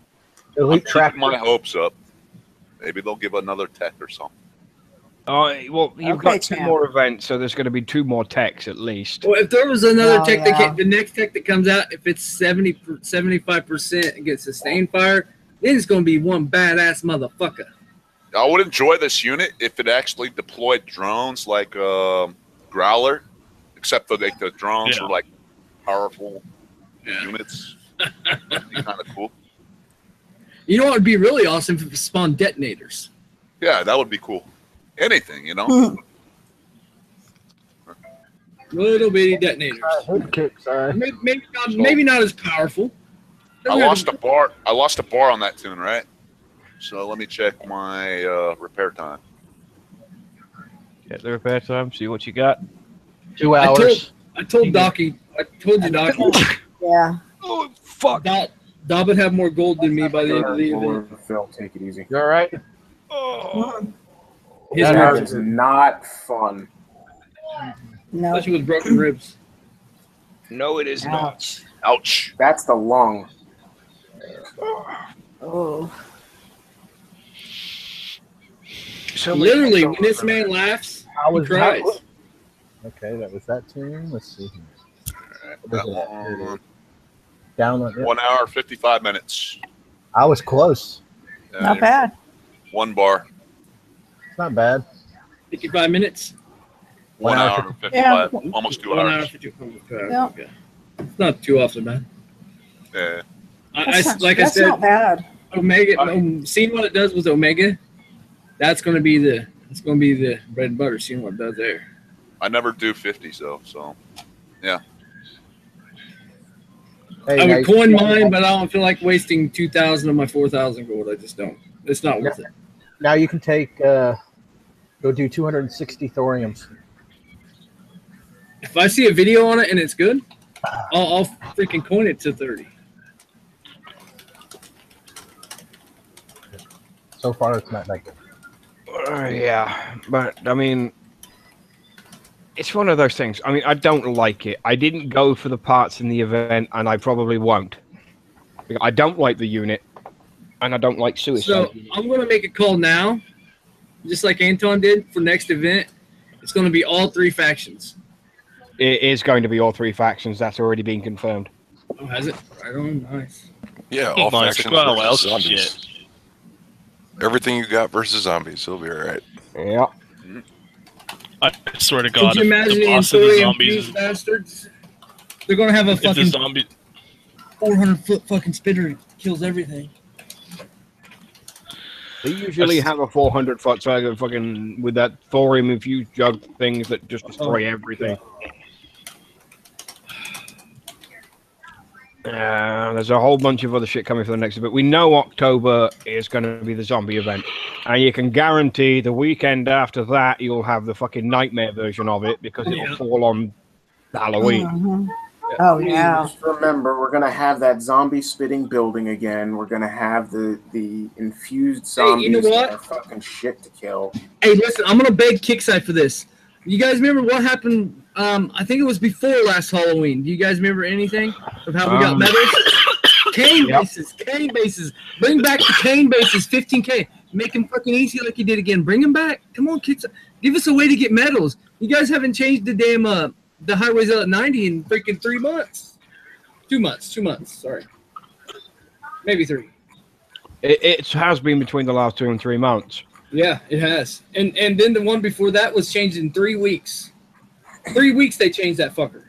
S4: elite
S5: I'm
S4: track.
S5: keeping my hopes up. Maybe they'll give another tech or something.
S11: Well, you've
S2: Okay,
S11: got two
S2: champ.
S11: more events, so there's going to be 2 more techs at least.
S12: Well, if there was another
S2: Oh,
S12: tech
S2: yeah.
S12: the next tech that comes out, if it's 75% and gets sustained fire, then it's gonna be one badass motherfucker.
S5: I would enjoy this unit if it actually deployed drones like Growler, except for like the drones
S3: Yeah.
S5: were like powerful
S12: Yeah.
S5: units. That'd be kind of cool.
S12: You know what would be really awesome if it spawned detonators.
S5: Yeah, that would be cool. Anything, you know.
S12: Little bitty detonators.
S4: Hood kick, sorry.
S12: Maybe not as powerful.
S5: I lost a bar. I lost a bar on that tune, right? So let me check my repair time.
S11: Get the repair time, see what you got.
S4: 2 hours.
S12: I told Docky. I told you, Docky.
S2: Yeah.
S11: Oh, fuck.
S12: Dob would have more gold than me by the end of the event.
S6: Phil, take it easy.
S4: You all right?
S12: His
S6: That
S12: ribs,
S6: is not fun.
S2: No.
S12: especially with broken ribs.
S11: No, it is not.
S2: Ouch.
S5: Ouch.
S6: That's the lung.
S2: Oh.
S11: So
S12: Literally, when this man laughs,
S4: How
S12: he
S4: was
S12: cries.
S4: that? Okay, that was that tune. Let's see here.
S5: That
S4: What is it? Here it
S5: one,
S4: is. Down on
S5: 1 hour 55 minutes.
S4: I was close.
S2: Not bad.
S5: 1 bar.
S4: It's not bad.
S12: 55 minutes.
S5: 1 hour and 55. Almost 2
S12: 1 hour
S5: hours.
S12: 55.
S2: Yeah.
S12: Okay. It's not too often, man.
S5: Yeah.
S2: That's not bad.
S12: Omega. Seeing what it does with Omega, that's going to be the bread and butter. Seeing what it does there.
S5: I never do 50s though, so yeah.
S4: Hey,
S12: I would
S4: guys,
S12: coin mine, but I don't feel like wasting 2,000 of my 4,000 gold. I just don't. It's not worth it.
S4: now you can take go do 260 thoriums.
S12: If I see a video on it and it's good, I'll freaking coin it to 30.
S4: So far, it's not that good.
S1: Yeah, but I mean, it's one of those things. I mean, I don't like it. I didn't go for the parts in the event, and I probably won't. I don't like the unit, and I don't like suicide.
S12: So I'm going to make a call now, just like Anton did for next event. It's going to be all 3 factions.
S1: It is going to be all 3 factions. That's already been confirmed.
S12: Oh, has it? Right on. Nice.
S10: Yeah, all
S3: Nice.
S10: factions
S3: Well,
S10: versus
S3: well,
S10: zombies.
S3: shit.
S10: Everything you got versus zombies. It'll be all right.
S1: Yeah.
S3: I swear to God,
S12: Could you
S3: if
S12: imagine
S3: the
S12: the
S3: boss of the
S12: Emporium
S3: zombies,
S12: these bastards? They're going to have a
S3: if the
S12: fucking
S3: zombie,
S12: 400-foot fucking spitter that kills everything.
S1: They usually have a 400-foot swagger fucking with that thorium-infused jug things that just destroy everything. There's a whole bunch of other shit coming for the next event. We know October is going to be the zombie event. And you can guarantee the weekend after that, you'll have the fucking nightmare version of it because it'll fall on Halloween.
S2: Mhm. Oh, yeah.
S6: Just remember, we're gonna have that zombie spitting building again. We're gonna have the infused zombies
S12: you know what?
S6: that are fucking shit to kill.
S12: Hey, listen, I'm going to beg Kickside for this. You guys remember what happened? I think it was before last Halloween. Do you guys remember anything of how we got medals? Cane bases. Bring back the cane bases, 15K. Make them fucking easy like you did again. Bring them back. Come on, Kickside. Give us a way to get medals. You guys haven't changed the damn the highways out at 90 in freaking 3 months. 2 months. 2 months. Sorry. Maybe 3.
S1: It has been between the last 2 and 3 months.
S12: Yeah, it has. And then the one before that was changed in 3 weeks. 3 weeks they changed that fucker.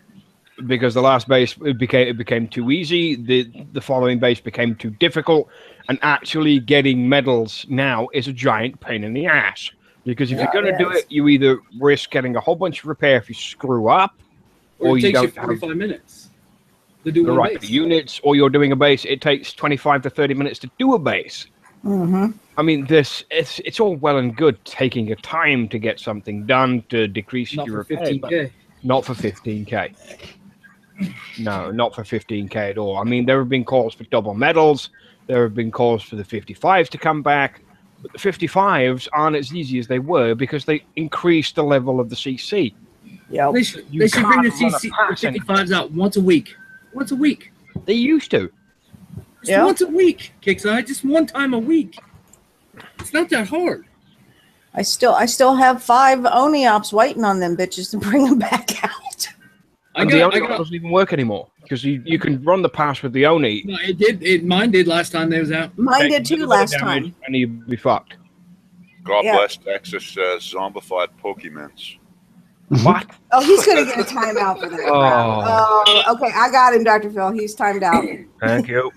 S1: Because the last base it became too easy, the following base became too difficult, and actually getting medals now is a giant pain in the ass. Because if you're going to do it, you either risk getting a whole bunch of repair if you screw up,
S12: Or it
S1: you
S12: takes you
S1: don't
S12: 45
S1: have
S12: minutes to do
S1: the
S12: one
S1: right
S12: base.
S1: units, or you're doing a base. It takes 25 to 30 minutes to do a base.
S2: Mm-hmm.
S1: I mean, it's all well and good taking your time to get something done to decrease
S12: Not
S1: your
S12: for
S1: repair, but
S12: 15K.
S1: not for 15K. No, not for 15K at all. I mean, there have been calls for double medals. There have been calls for the 55s to come back. But the 55s aren't as easy as they were because they increased the level of the CC.
S2: Yeah.
S12: They should
S1: You
S12: bring the
S1: can't run a
S12: CC
S1: pass
S12: the 55s out once a week. Once a week.
S1: They used to.
S12: Just
S2: Yeah.
S12: once a week, Kickside. Just one time a week. It's not that hard.
S2: I still have 5 Oniops waiting on them bitches to bring them back out.
S1: And the Oni doesn't even work anymore because you can run the pass with the Oni.
S12: No, it did. Mine did last time they was out.
S2: Mine did too last time.
S1: And you'd be fucked.
S5: God
S2: Yeah.
S5: bless Texas zombified Pokemons.
S1: What?
S2: Oh, he's gonna get a timeout for that.
S1: Oh.
S2: Oh, okay. I got him, Dr. Phil. He's timed out.
S1: Thank you.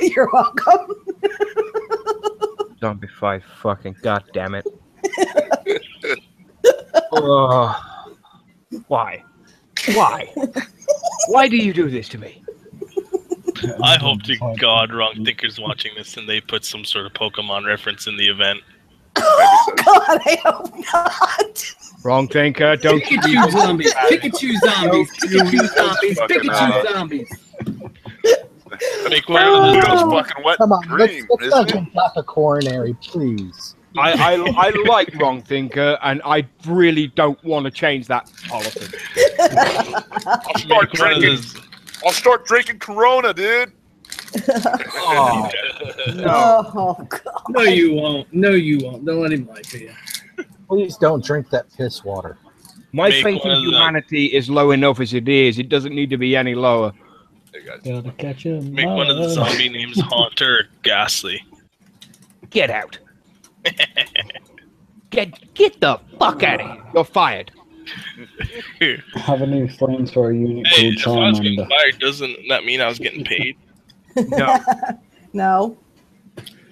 S2: You're welcome.
S1: Don't be five fucking goddamn it. Oh. Why? Why? Why do you do this to me?
S3: I hope to God Wrong Thinker's watching this and they put some sort of Pokemon reference in the event.
S2: Oh God, I hope not.
S1: Wrong thinker. Don't
S12: Pikachu zombies. Pikachu zombies. Pikachu zombies. Pikachu zombies.
S3: Make one of those.
S5: It's fucking wet
S4: Come on,
S5: and green,
S4: let's
S5: isn't
S4: not
S5: it?
S4: jump off a coronary, please.
S1: I like Wrong Thinker, and I really don't want to change that policy.
S5: I'll start drinking Corona, dude.
S1: Oh,
S2: Oh God.
S12: No, you won't. No, you won't. Don't let him lie to you.
S4: Please don't drink that piss water.
S1: my
S3: Make
S1: faith
S3: one
S1: in
S3: of the-
S1: humanity is low enough as it is. It doesn't need to be any lower.
S5: Hey guys.
S8: Gotta catch him.
S3: Make one of the zombie names Haunter or Ghastly.
S1: Get out. Get the fuck out of here. You're fired.
S8: Have a new flamethrower unit
S3: Hey, if I
S8: called
S3: was getting
S8: Charmander.
S3: fired, doesn't that mean I was getting paid?
S1: No.
S2: No.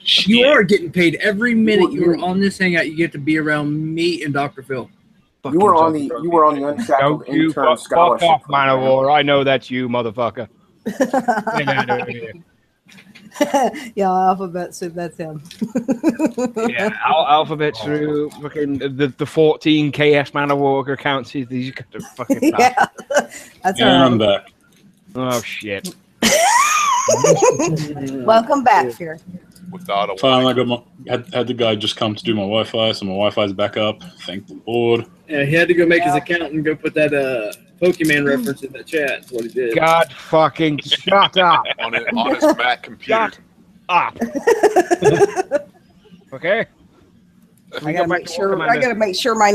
S12: You are getting paid every minute you are on this hangout. You get to be around me and Dr. Phil.
S6: You were on the Unshackled
S1: Don't you
S6: intern
S1: fuck
S6: scholarship
S1: off, man of
S6: program.
S1: war. I know that's you, motherfucker. Get out of here.
S2: Yeah, Alphabet said that's him.
S1: Yeah, Alphabet through fucking the 14 KS Man of Walker accounts. These got to fucking
S2: Yeah, that's
S7: And
S2: all
S7: I'm
S2: right.
S7: back.
S1: Oh shit!
S2: Welcome back, Fear.
S5: Without a
S7: Finally, I
S5: warning.
S7: got had the guy just come to do my Wi-Fi, so my Wi-Fi's back up. Thank the Lord.
S12: Yeah, he had to go make his account and go put that Pokemon reference in the chat. That's what he did.
S1: God fucking shut up!
S5: on his Mac computer.
S1: Shut up! Okay.
S2: I gotta make sure. I gotta make sure my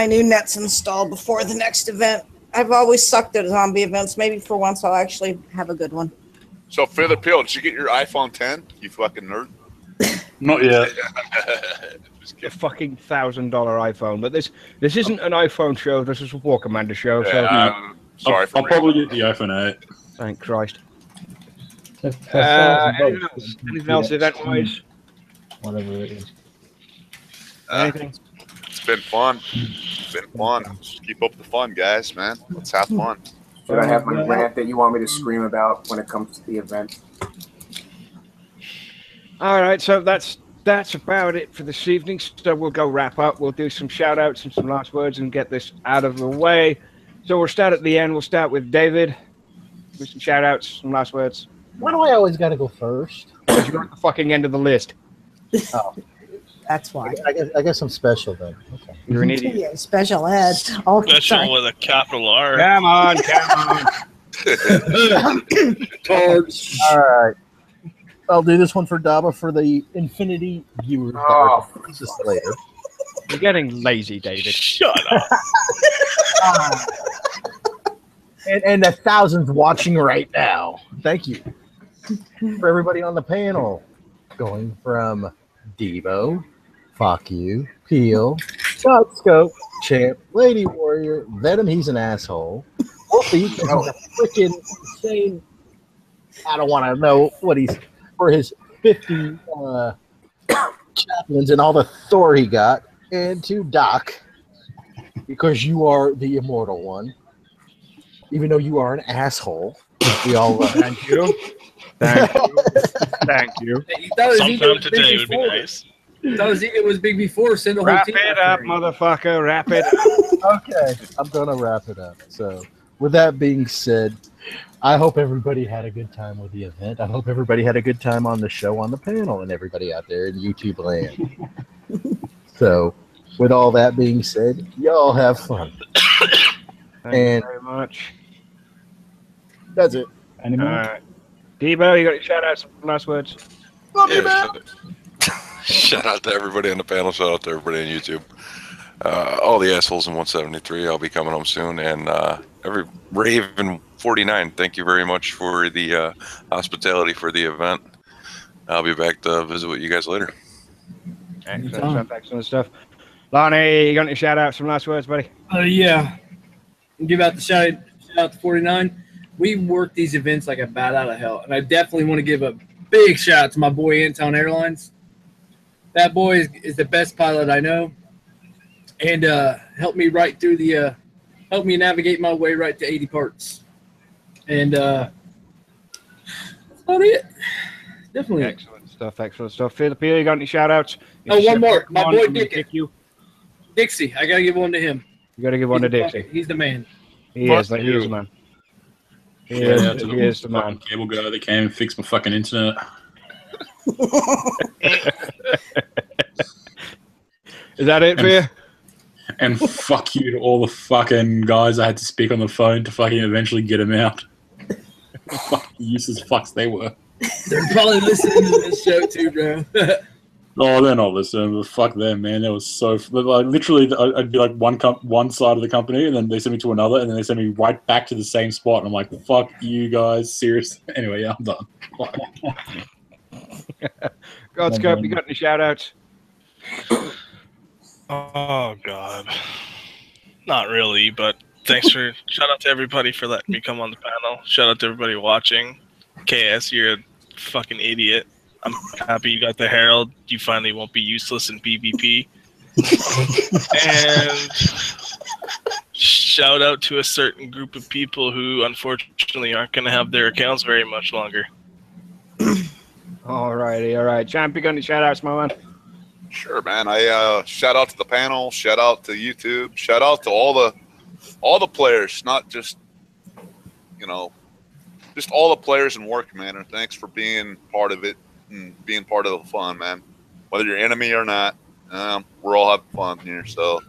S2: new net's installed before the next event. I've always sucked at zombie events. Maybe for once I'll actually have a good one.
S5: So, Feather Pill, did you get your iPhone 10? You fucking nerd.
S7: Not yet.
S1: A fucking $1,000 iPhone, but this isn't an iPhone show. This is a War Commander show. So
S5: Sorry
S7: I'll probably get the iPhone 8.
S1: thank Christ.
S8: $1,000
S1: Anything else event-wise?
S8: Whatever it is.
S1: Anything?
S5: It's been fun. It's been fun. Just keep up the fun, guys, man. Let's have fun.
S6: Should I have my rant that you want me to scream about when it comes to the event?
S1: All right, so that's about it for this evening. So we'll go wrap up. We'll do some shout-outs and some last words and get this out of the way. So we'll start at the end. We'll start with David. With some shout-outs, some last words.
S4: Why do I always got to go first?
S1: Because you're at the fucking end of the list.
S4: Oh,
S2: That's why.
S4: I guess I'm special then. Okay.
S1: You're an idiot.
S2: Yeah, special ed. Oh,
S3: Special
S2: sorry.
S3: with a capital R.
S1: Come on, come on.
S12: Cards.
S4: All right. I'll do this one for Daba for the Infinity viewers.
S6: Oh,
S4: Just later.
S1: You're getting lazy, David.
S3: Shut up.
S4: And the thousands watching right now. Thank you. For everybody on the panel. Going from Debo, Fuck You, Peel, Shot Scope, Champ, Lady Warrior, Venom, he's an asshole. Wolfie, he's a freaking insane. I don't want to know what he's for his 50 chaplains and all the Thor he got. And to Doc, because you are the immortal one. Even though you are an asshole. We all love
S1: Thank you. Thank you. Thank you.
S3: Sometime today would be nice.
S12: That was it was big before. Send a whole
S1: Wrap
S12: team
S1: it
S12: after
S1: up,
S12: him.
S1: motherfucker. Wrap it up.
S4: Okay, I'm gonna wrap it up. So, with that being said, I hope everybody had a good time with the event. I hope everybody had a good time on the show, on the panel, and everybody out there in YouTube land. So, with all that being said, y'all have fun.
S1: Thank
S4: And-
S1: you very much.
S4: That's it.
S8: Any more?
S1: Debo, you got your shout outs, last words?
S10: Yeah, shout out to everybody on the panel. Shout out to everybody on YouTube. All the assholes in 173. I'll be coming home soon. And every Raven 49. Thank you very much for the hospitality for the event. I'll be back to visit with you guys later.
S1: Excellent stuff. Excellent stuff. Lonnie, you got any shout outs, some last words, buddy?
S12: Yeah. Give out the shout out to 49. We work these events like a bat out of hell. And I definitely want to give a big shout out to my boy Anton Airlines. That boy is the best pilot I know. And helped me right through the helped me navigate my way right to 80 parts. And that's about it. Definitely.
S1: Excellent stuff. Excellent stuff. Fear the Peel, you got any shout outs?
S12: Oh, one more. My boy
S1: Dick. You
S12: Dixie. I got to give one to him.
S1: got to give one to Dixie.
S12: He's the man.
S1: He is the man. He is the man.
S7: Cable guy that came and fixed my fucking internet.
S1: Is that it for you?
S7: And fuck you to all the fucking guys I had to speak on the phone to fucking eventually get him out. Fucking useless fucks they were.
S12: They're probably listening to this show too, bro.
S7: Oh, they're not listening, but fuck them, man. That was so... Like, literally, I'd be like one side of the company, and then they send me to another, and then they send me right back to the same spot, and I'm like, fuck you guys, seriously. Anyway, yeah, I'm done.
S1: Godscope, you got any shout outs?
S3: Oh, God. Not really, but thanks for... Shout out to everybody for letting me come on the panel. Shout out to everybody watching. KS, you're a fucking idiot. I'm happy you got the Herald. You finally won't be useless in PvP. And shout out to a certain group of people who unfortunately aren't going to have their accounts very much longer.
S1: Alrighty, all right. Champ, you got any shout outs, my man?
S5: Sure, man. I shout out to the panel, shout out to YouTube, shout out to all the players, not just just all the players in War Commander. Thanks for being part of it and being part of the fun, man. Whether you're enemy or not, we're all having fun here. So,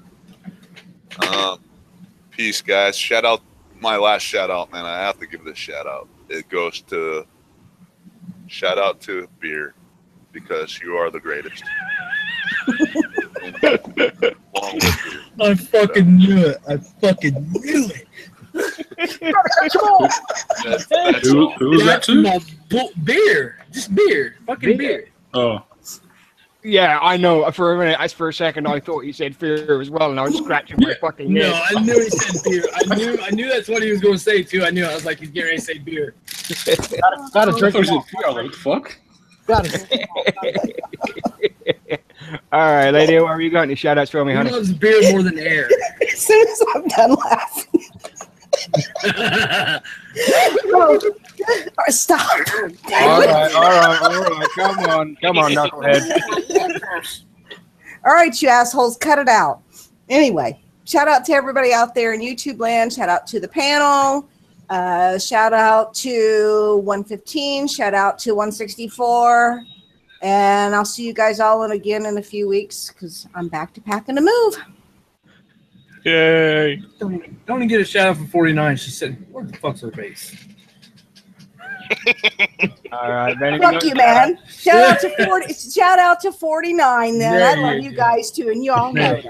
S5: peace, guys. Shout out, my last shout out, man. I have to give this shout out. It goes to shout out to beer because you are the greatest.
S12: I fucking knew it. I fucking knew it.
S7: Who's that to?
S12: Beer. Just beer. Fucking beer.
S7: Oh.
S1: Yeah, I know. For a minute, for a second, I thought you said fear as well, and I was scratching my fucking head.
S12: No, I knew he said beer. I knew that's what he was going to say too. I knew. I was like, he's getting ready to say beer.
S4: Gotta drink.
S7: What the fuck?
S1: All right, lady, where are you going? Any shout outs for me, honey?
S12: He loves beer more than air.
S2: As soon as I'm done laughing. Stop.
S1: All right. Come on, knucklehead.
S2: All right, you assholes, cut it out. Anyway, shout out to everybody out there in YouTube land. Shout out to the panel. Shout out to 115. Shout out to 164. And I'll see you guys all again in a few weeks because I'm back to packing to move.
S3: Yay.
S12: Don't even get a shout out for 49. She said, where the fuck's her base?
S1: All right, Benny.
S2: Fuck you, man. Shout out to 40. Shout out to 49. Then
S12: There
S2: I love you guys too, and you all know that.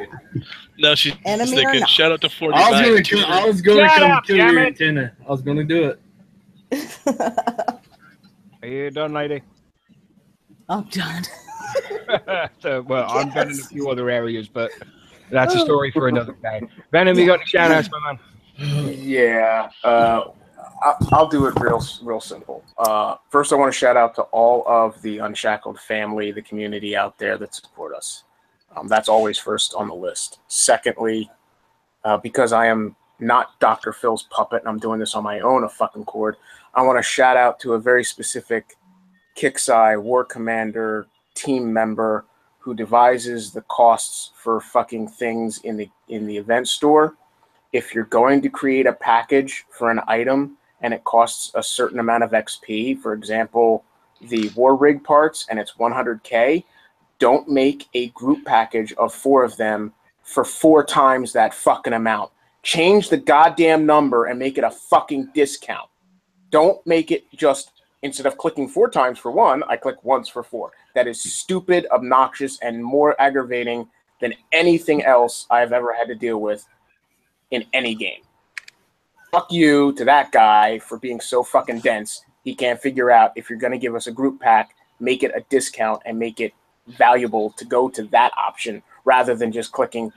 S3: No, she's
S2: Enemy or
S3: thinking,
S2: not.
S3: shout out to 49.
S12: I was going to come kill your antenna. I was going to do it.
S1: Are you done, lady?
S2: I'm done.
S1: Well, I'm done in a few other areas, but that's a story for another day. Venom, you got any shout outs, my man?
S6: Yeah. I'll do it real simple. First, I want to shout out to all of the Unshackled family, the community out there that support us. That's always first on the list. Secondly, because I am not Dr. Phil's puppet and I'm doing this on my own fucking cord, I want to shout out to a very specific Kixeye War Commander team member who devises the costs for fucking things in the event store. If you're going to create a package for an item and it costs a certain amount of XP, for example, the War Rig parts, and it's 100K, don't make a group package of 4 of them for 4 times that fucking amount. Change the goddamn number and make it a fucking discount. Don't make it just, instead of clicking 4 times for 1, I click once for 4. That is stupid, obnoxious, and more aggravating than anything else I've ever had to deal with in any game. Fuck you to that guy for being so fucking dense. He can't figure out if you're going to give us a group pack, make it a discount and make it valuable to go to that option rather than just clicking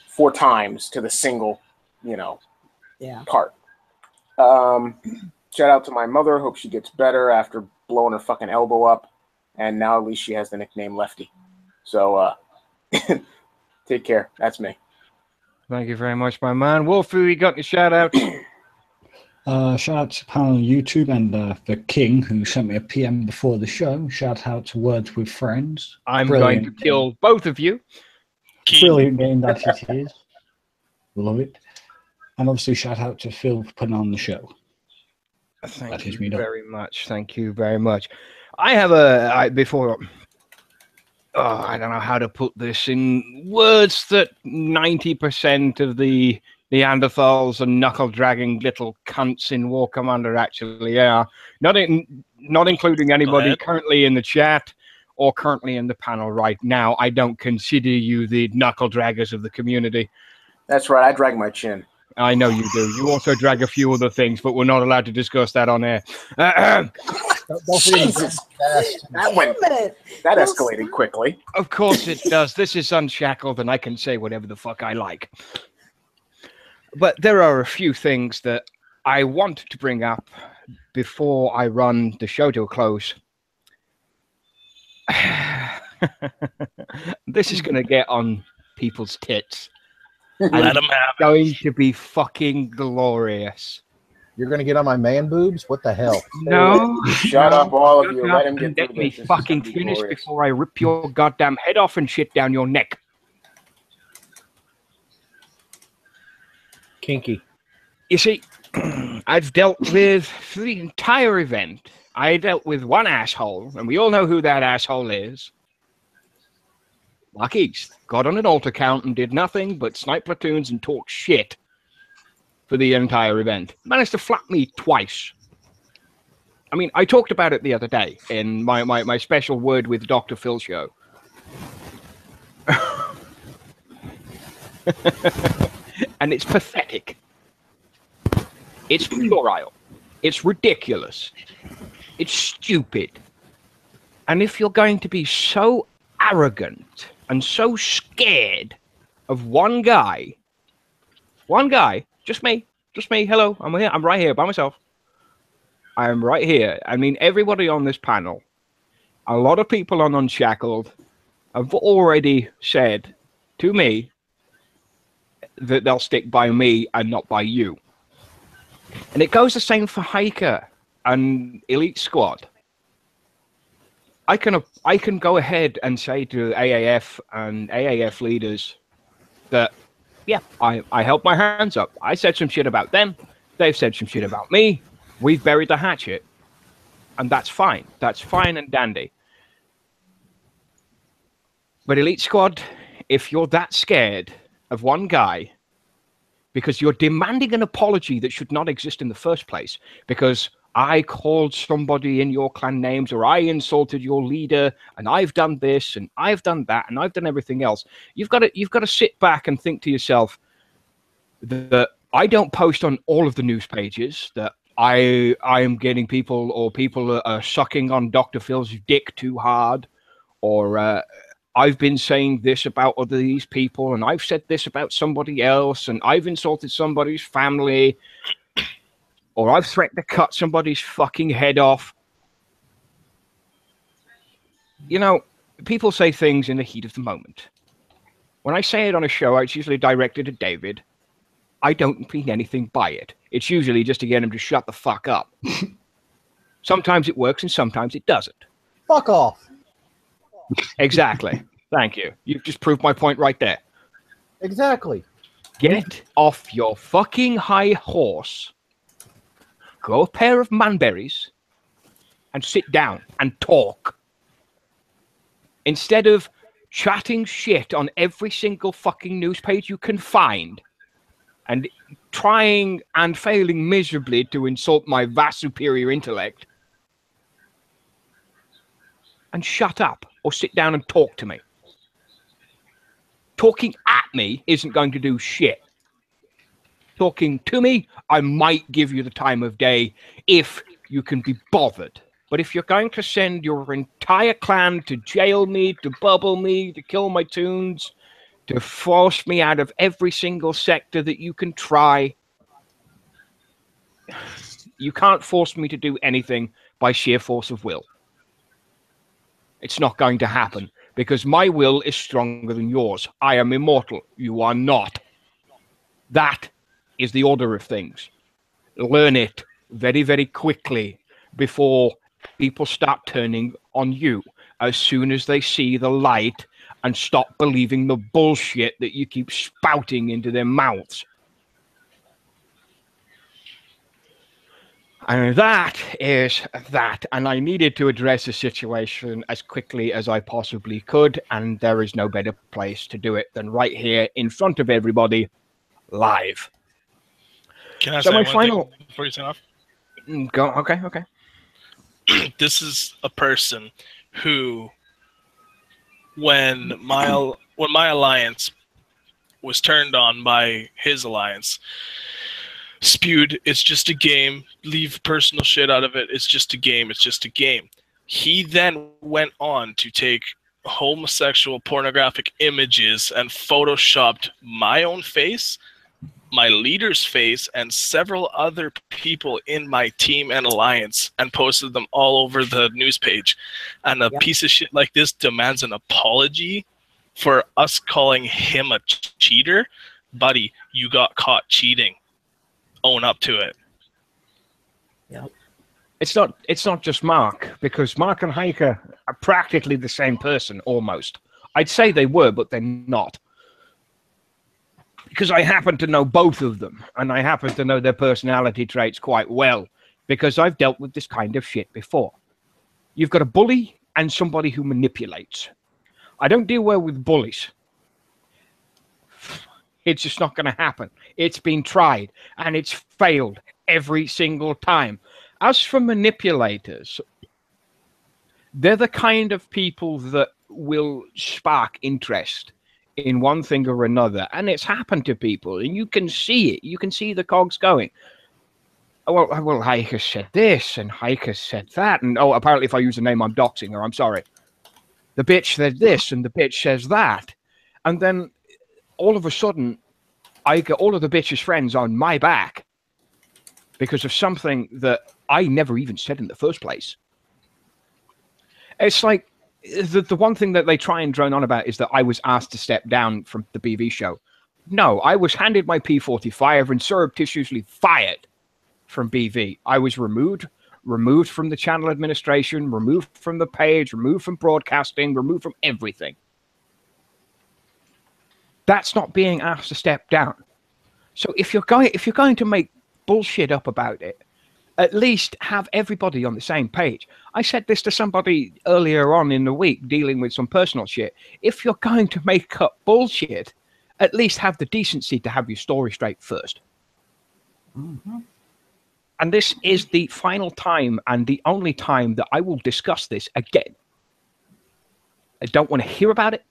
S6: 4 times to the single, part. Shout out to my mother. Hope she gets better after blowing her fucking elbow up. And now at least she has the nickname Lefty. So take care. That's me.
S1: Thank you very much, my man. Wolfoo, you got your shout out?
S8: Shout out to panel on YouTube and the King who sent me a PM before the show. Shout out to Words with Friends.
S1: I'm going to kill both of you.
S8: Brilliant game that it is. Love it. And obviously shout out to Phil for putting on the show.
S1: Thank you very much. Thank you very much. I have I don't know how to put this in words that 90% of the Neanderthals and knuckle-dragging little cunts in War Commander actually are. Not including anybody currently in the chat or currently in the panel right now. I don't consider you the knuckle-draggers of the community.
S6: That's right. I drag my chin.
S1: I know you do. You also drag a few other things, but we're not allowed to discuss that on air.
S6: Jesus. That escalated quickly.
S1: Of course it does. This is Unshackled, and I can say whatever the fuck I like. But there are a few things that I want to bring up before I run the show to a close. This is going to get on people's tits.
S3: Let him have it.
S11: Going to be fucking glorious.
S4: You're going to get on my man boobs? What the hell?
S2: No.
S6: Shut up, all of you. Let him get
S11: Let
S6: through
S11: me
S6: this. This is
S11: fucking
S6: gonna be
S11: finish
S6: glorious.
S11: before I rip your goddamn head off and shit down your neck.
S4: Kinky.
S11: You see, I've dealt with, for the entire event, I dealt with one asshole, and we all know who that asshole is. Mark East got on an alt account and did nothing but snipe platoons and talk shit for the entire event. Managed to flap me twice. I mean, I talked about it the other day in my special Word with Dr. Phil show. And it's pathetic. It's puerile. It's ridiculous. It's stupid. And if you're going to be so arrogant and so scared of one guy, just me, hello, I'm here, I'm right here by myself. I am right here. I mean, everybody on this panel, a lot of people on Unshackled have already said to me that they'll stick by me and not by you. And it goes the same for Hiker and Elite Squad. I can go ahead and say to AAF and AAF leaders that, yeah, I held my hands up. I said some shit about them. They've said some shit about me. We've buried the hatchet. And that's fine. That's fine and dandy. But Elite Squad, if you're that scared of one guy, because you're demanding an apology that should not exist in the first place, because I called somebody in your clan names, or I insulted your leader, and I've done this, and I've done that, and I've done everything else. You've got to sit back and think to yourself that I don't post on all of the news pages that I am getting people, or people are sucking on Dr. Phil's dick too hard, or I've been saying this about other these people, and I've said this about somebody else, and I've insulted somebody's family, or I've threatened to cut somebody's fucking head off. You know, people say things in the heat of the moment. When I say it on a show, it's usually directed at David. I don't mean anything by it. It's usually just to get him to shut the fuck up. Sometimes it works and sometimes it doesn't.
S4: Fuck off.
S11: Exactly. Thank you. You've just proved my point right there.
S4: Exactly.
S11: Get off your fucking high horse, grow a pair of manberries, and sit down and talk. Instead of chatting shit on every single fucking news page you can find, and trying and failing miserably to insult my vast superior intellect, and shut up or sit down and talk to me. Talking at me isn't going to do shit. Talking to me, I might give you the time of day if you can be bothered. But if you're going to send your entire clan to jail me, to bubble me, to kill my tunes, to force me out of every single sector that you can try, you can't force me to do anything by sheer force of will. It's not going to happen, because my will is stronger than yours. I am immortal. You are not. That is the order of things. Learn it very, very quickly before people start turning on you as soon as they see the light and stop believing the bullshit that you keep spouting into their mouths. And that is that. And I needed to address the situation as quickly as I possibly could. And there is no better place to do it than right here in front of everybody, live.
S3: Can I
S11: So
S3: say
S11: my
S3: one
S11: final
S3: thing before you sign off?
S11: Go. Okay.
S3: This is a person who, when my alliance was turned on by his alliance, spewed, "It's just a game, leave personal shit out of it, it's just a game, it's just a game." He then went on to take homosexual pornographic images and photoshopped my own face, my leader's face, and several other people in my team and alliance, and posted them all over the news page. And a piece of shit like this demands an apology for us calling him a cheater. buddy, you got caught cheating. Own up to it.
S11: Yep.
S1: It's not just Mark, because Mark and Heike are practically the same person, almost. I'd say they were, but they're not. Because I happen to know both of them, and I happen to know their personality traits quite well, because I've dealt with this kind of shit before. You've got a bully and somebody who manipulates. I don't deal well with bullies. It's just not going to happen. It's been tried, and it's failed every single time. As for manipulators, they're the kind of people that will spark interest in one thing or another, and it's happened to people, and you can see it. You can see the cogs going. Well, Heike said this, and Heike said that, and oh, apparently if I use a name, I'm doxing her. I'm sorry. The bitch said this, and the bitch says that, and then all of a sudden, I get all of the bitch's friends on my back because of something that I never even said in the first place. It's like the one thing that they try and drone on about is that I was asked to step down from the BV show. No, I was handed my P45 and surreptitiously fired from BV. I was removed from the channel administration, removed from the page, removed from broadcasting, removed from everything. That's not being asked to step down. So if you're going to make bullshit up about it, at least have everybody on the same page. I said this to somebody earlier on in the week dealing with some personal shit. If you're going to make up bullshit, at least have the decency to have your story straight first. Mm-hmm. And this is the final time and the only time that I will discuss this again. I don't want to hear about it.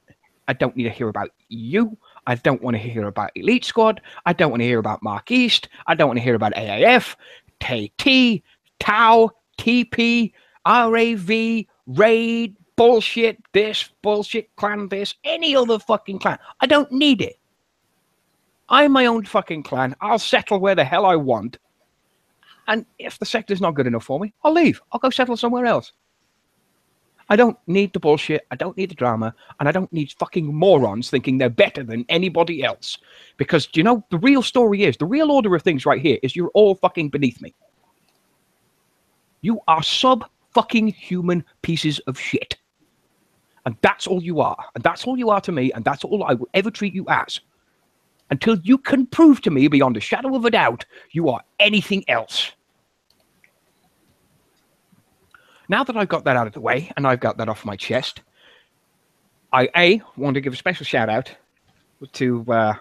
S1: I don't need to hear about you. I don't want to hear about Elite Squad. I don't want to hear about Mark East. I don't want to hear about AAF, KT, Tau, TP, RAV, Raid, bullshit this, bullshit clan this, any other fucking clan. I don't need it. I'm my own fucking clan. I'll settle where the hell I want. And if the sector's not good enough for me, I'll leave. I'll go settle somewhere else. I don't need the bullshit. I don't need the drama. And I don't need fucking morons thinking they're better than anybody else. Because, do you know, the real story is, the real order of things right here is you're all fucking beneath me. You are sub-fucking human pieces of shit. And that's all you are. And that's all you are to me. And that's all I will ever treat you as. Until you can prove to me beyond a shadow of a doubt you are anything else. Now that I've got that out of the way and I've got that off my chest, I want to give a special shout out to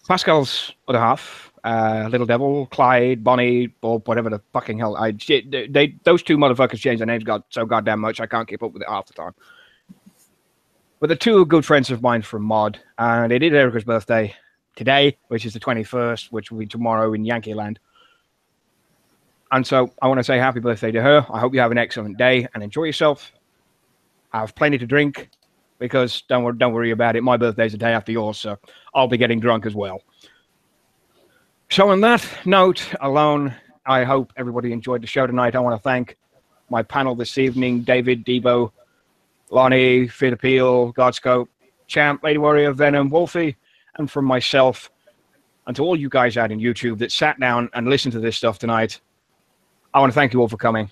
S1: Pascal's other half, Little Devil, Clyde, Bonnie, or whatever the fucking hell. Those two motherfuckers changed their names so goddamn much I can't keep up with it half the time. But they're two good friends of mine from Mod, and they did Erica's birthday today, which is the 21st, which will be tomorrow in Yankee Land. And so I want to say happy birthday to her. I hope you have an excellent day and enjoy yourself. Have plenty to drink because don't worry about it. My birthday's the day after yours, so I'll be getting drunk as well. So on that note alone, I hope everybody enjoyed the show tonight. I want to thank my panel this evening, David, Debo, Lonnie, Fit Appeal, Godscope, Champ, Lady Warrior, Venom, Wolfie, and from myself, and to all you guys out in YouTube that sat down and listened to this stuff tonight, I want to thank you all for coming.